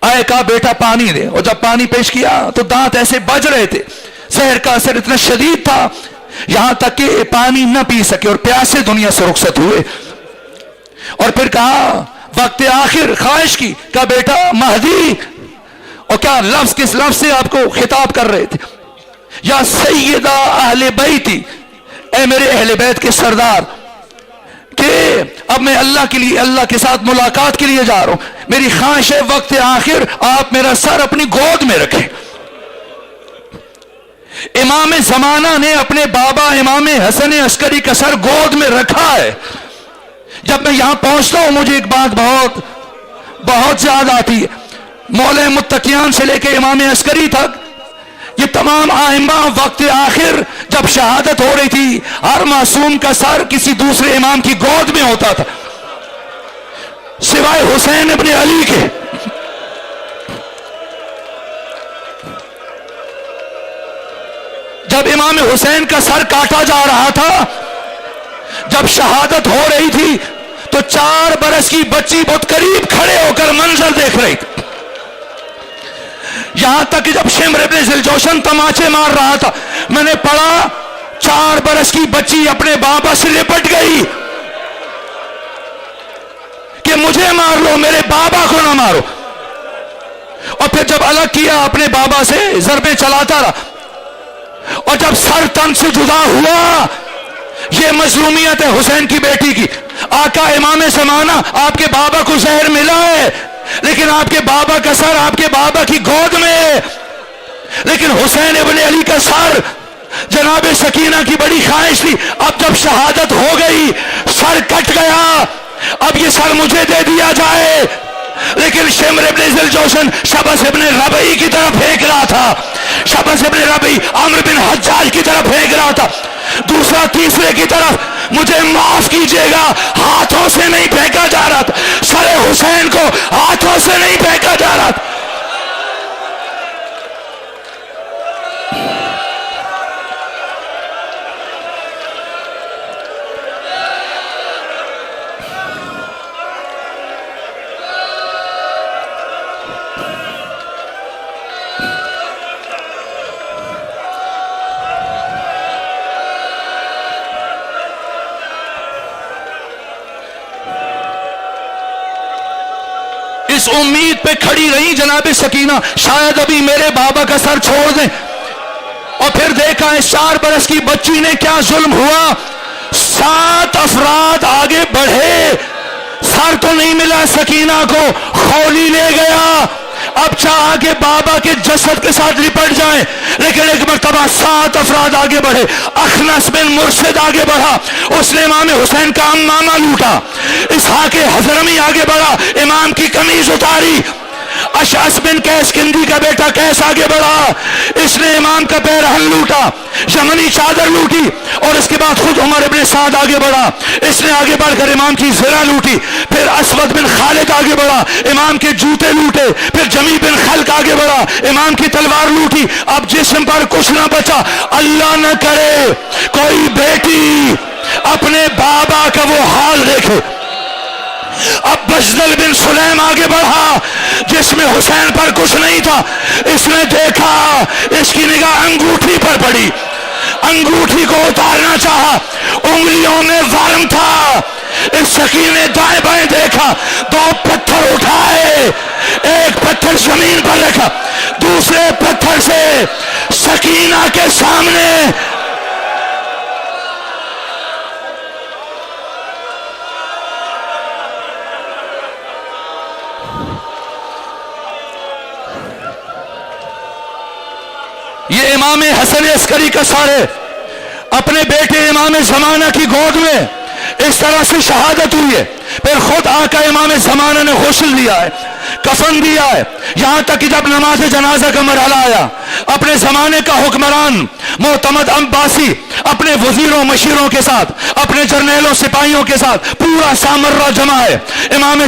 آئے کہا بیٹا پانی دے، اور جب پانی پیش کیا تو دانت ایسے بج رہے تھے، زہر کا اثر اتنا شدید تھا، یہاں تک کہ پانی نہ پی سکے اور پیاسے دنیا سے رخصت ہوئے، اور پھر کہا وقت آخر خواہش کی، کہا بیٹا مہدی، اور کیا لفظ کس لفظ سے آپ کو خطاب کر رہے تھے؟ یا سیدہ اہل بیتی، اے میرے اہل بیت کے سردار، کہ اب میں اللہ کے لیے، اللہ کے ساتھ ملاقات کے لیے جا رہا ہوں، میری خواہش ہے وقت آخر آپ میرا سر اپنی گود میں رکھیں۔ امام زمانہ نے اپنے بابا امام حسن عسکری کا سر گود میں رکھا ہے۔ جب میں یہاں پہنچتا ہوں مجھے ایک بات بہت یاد آتی ہے، مولا متقیان سے لے کے امام عسکری تک یہ تمام ائمہ وقت آخر جب شہادت ہو رہی تھی، ہر معصوم کا سر کسی دوسرے امام کی گود میں ہوتا تھا سوائے حسین ابن علی کے۔ جب امام حسین کا سر کاٹا جا رہا تھا، جب شہادت ہو رہی تھی، تو 4 برس کی بچی بہت قریب کھڑے ہو کر منظر دیکھ رہی تھی۔ یہاں تک کہ جب شمر ابن ذوالجوشن تماچے مار رہا تھا، میں نے پڑھا 4 برس کی بچی اپنے بابا سے لپٹ گئی کہ مجھے مار لو، میرے بابا کو نہ مارو. اور پھر جب الگ کیا اپنے بابا سے ضربیں چلاتا رہا. اور جب سر تن سے جدا ہوا، یہ مظلومیت ہے حسین کی بیٹی کی. آقا امام زمانہ، آپ کے بابا کو زہر ملا ہے، لیکن آپ کے بابا کا سر آپ کے بابا کی گود میں ہے. لیکن حسین ابن علی کا سر جناب سکینہ کی بڑی خواہش تھی. اب جب شہادت ہو گئی، سر کٹ گیا، اب یہ سر مجھے دے دیا جائے. لیکن شمر ابن ذوالجوشن شبس ابن ربعی کی طرف پھینک رہا تھا. شبس ابن ربعی عمرو بن حجاج کی طرف پھینک رہا تھا، دوسرا تیسرے کی طرف. مجھے معاف کیجئے گا، ہاتھوں سے نہیں پھینکا جا رہا تھا، سر حسین کو ہاتھوں سے نہیں پھینکا جا رہا تھا. اس امید پہ کھڑی رہی جناب سکینہ، شاید ابھی میرے بابا کا سر چھوڑ دیں. اور پھر دیکھا اس 4 برس کی بچی نے کیا ظلم ہوا. 7 افراد آگے بڑھے، سر تو نہیں ملا سکینہ کو، خولی لے گیا. اب چاہا کہ بابا کے جسد کے ساتھ لپٹ جائیں، لیکن ایک مرتبہ 7 افراد آگے بڑھے. اخنس بن مرشد آگے بڑھا، اس نے امام حسین کا امامہ لوٹا. اسحاق حضرمی آگے بڑھا، امام کی قمیض اتاری. اشعث بن قیس کندی کا بیٹا قیس آگے بڑھا، اس نے امام کا پیرہن لوٹا، یمنی چادر لوٹی. اور اس کے بعد خود عمر ابن سعد آگے بڑھا، اس نے آگے بڑھ کر امام کی زرہ لوٹی. پھر اسود بن خالد آگے بڑھا، امام کے جوتے لوٹے. پھر جمی بن خلق آگے بڑھا، امام کی تلوار لوٹی. اب جسم پر کچھ نہ بچا. اللہ نہ کرے کوئی بیٹی اپنے بابا کا وہ حال دیکھے. اب بجدل بن سلیم آگے بڑھا، جس میں حسین پر کچھ نہیں تھا. اس نے دیکھا، اس کی نگاہ انگوٹھی پر پڑی، انگوٹھی کو اتارنا چاہا، انگلیوں میں ورم تھا. اس سکین نے دائیں بائیں دیکھا، 2 پتھر اٹھائے، ایک پتھر زمین پر رکھا، دوسرے پتھر سے سکینہ کے سامنے یہ امام حسن عسکری کا سر ہے. اپنے بیٹے امام زمانہ کی گود میں اس طرح سے شہادت ہوئی ہے. پھر خود آقا امام زمانہ نے غسل دیا ہے، کفن دیا ہے. یہاں تک کہ جب نماز جنازہ کا مرحلہ آیا، اپنے زمانے کا حکمران معتمد عباسی اپنے وزیروں مشیروں کے ساتھ، اپنے جرنیلوں سپاہیوں کے ساتھ پورا سامرہ جمع ہے. امام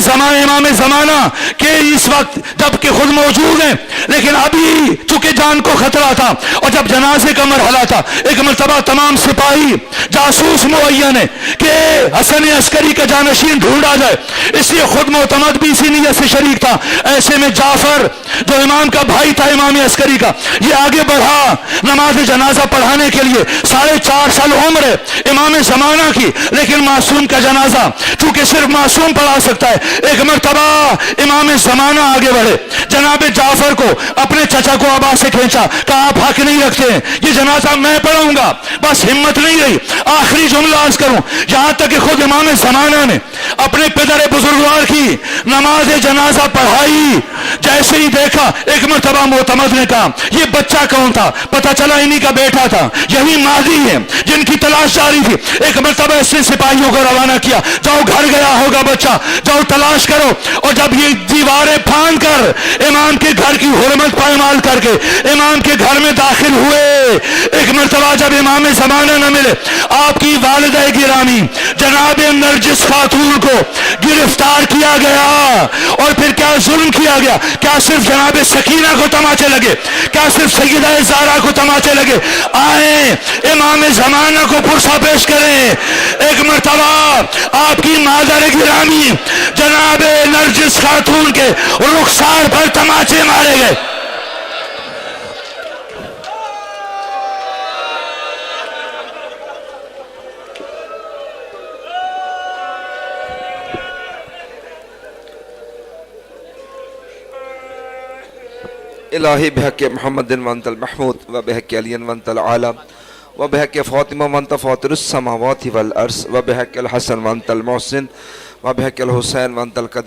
زمانہ کہ اس وقت جب کہ خود موجود ہیں، لیکن ابھی چونکہ جان کو خطرہ تھا. اور جب جنازے کا مرحلہ تھا، ایک مرتبہ تمام سپاہی جاسوس معین ہے کہ حسن عسکری کا جانشین ڈھونڈا جائے، اس لیے خود معتمد بھی اسی نیت سے شریک تھا. ایسے میں جعفر جو امام کا بھائی تھا امام عسکری کا، یہ آگے بڑھا نماز جنازہ پڑھانے کے لیے. 4.5 سال عمر ہے امام زمانہ کی، لیکن معصوم کا جنازہ چونکہ صرف معصوم پڑھا سکتا ہے. ایک مرتبہ امام زمانہ آگے بڑھے، جناب جعفر کو اپنے چچا کو عبا سے کھینچا، کہا آپ حق نہیں رکھتے ہیں، یہ جنازہ میں پڑھوں گا. بس ہمت نہیں رہی، آخری جملہ عرض کروں. یہاں تک کہ خود امام زمانہ نے اپنے پدر بزرگوار کی نماز جنازہ پڑھائی. جیسے ہی دیکھا، ایک مرتبہ معتمد نے کہا یہ بچہ کون تھا؟ پتہ چلا انہی کا بیٹا تھا، یہی ماضی ہے جن کی تلاش جاری تھی. ایک مرتبہ اس نے سپاہیوں کو روانہ کیا، جاؤ گھر گیا ہوگا بچہ، جاؤ تلاش کرو. اور جب یہ دیواریں پھاند کر امام کے گھر کی حرمت پائمال کر کے امام کے گھر میں داخل ہوئے، ایک مرتبہ جب امام زمانہ نہ ملے، آپ کی والدہ گرامی جناب نرجس خاتون کو گرفتار کیا گیا. اور پھر کیا ظلم کیا گیا؟ کیا صرف جناب سکینہ کو تماچے لگے؟ کیا صرف سیدہ زہرا کو تماچے لگے؟ آئیں امام زمانہ کو پرسہ پیش کریں. ایک مرتبہ آپ کی مادر گرامی جناب نرجس خاتون کے رخسار پر تماچے مارے گئے. الہی بحق محمد وانت المحمود و بحق علی وانت العالی و بحق فاطمہ وانت فاطر السماوات والارض و بحق الحسن وانت المحسن و بحق الحسین وانت القدیر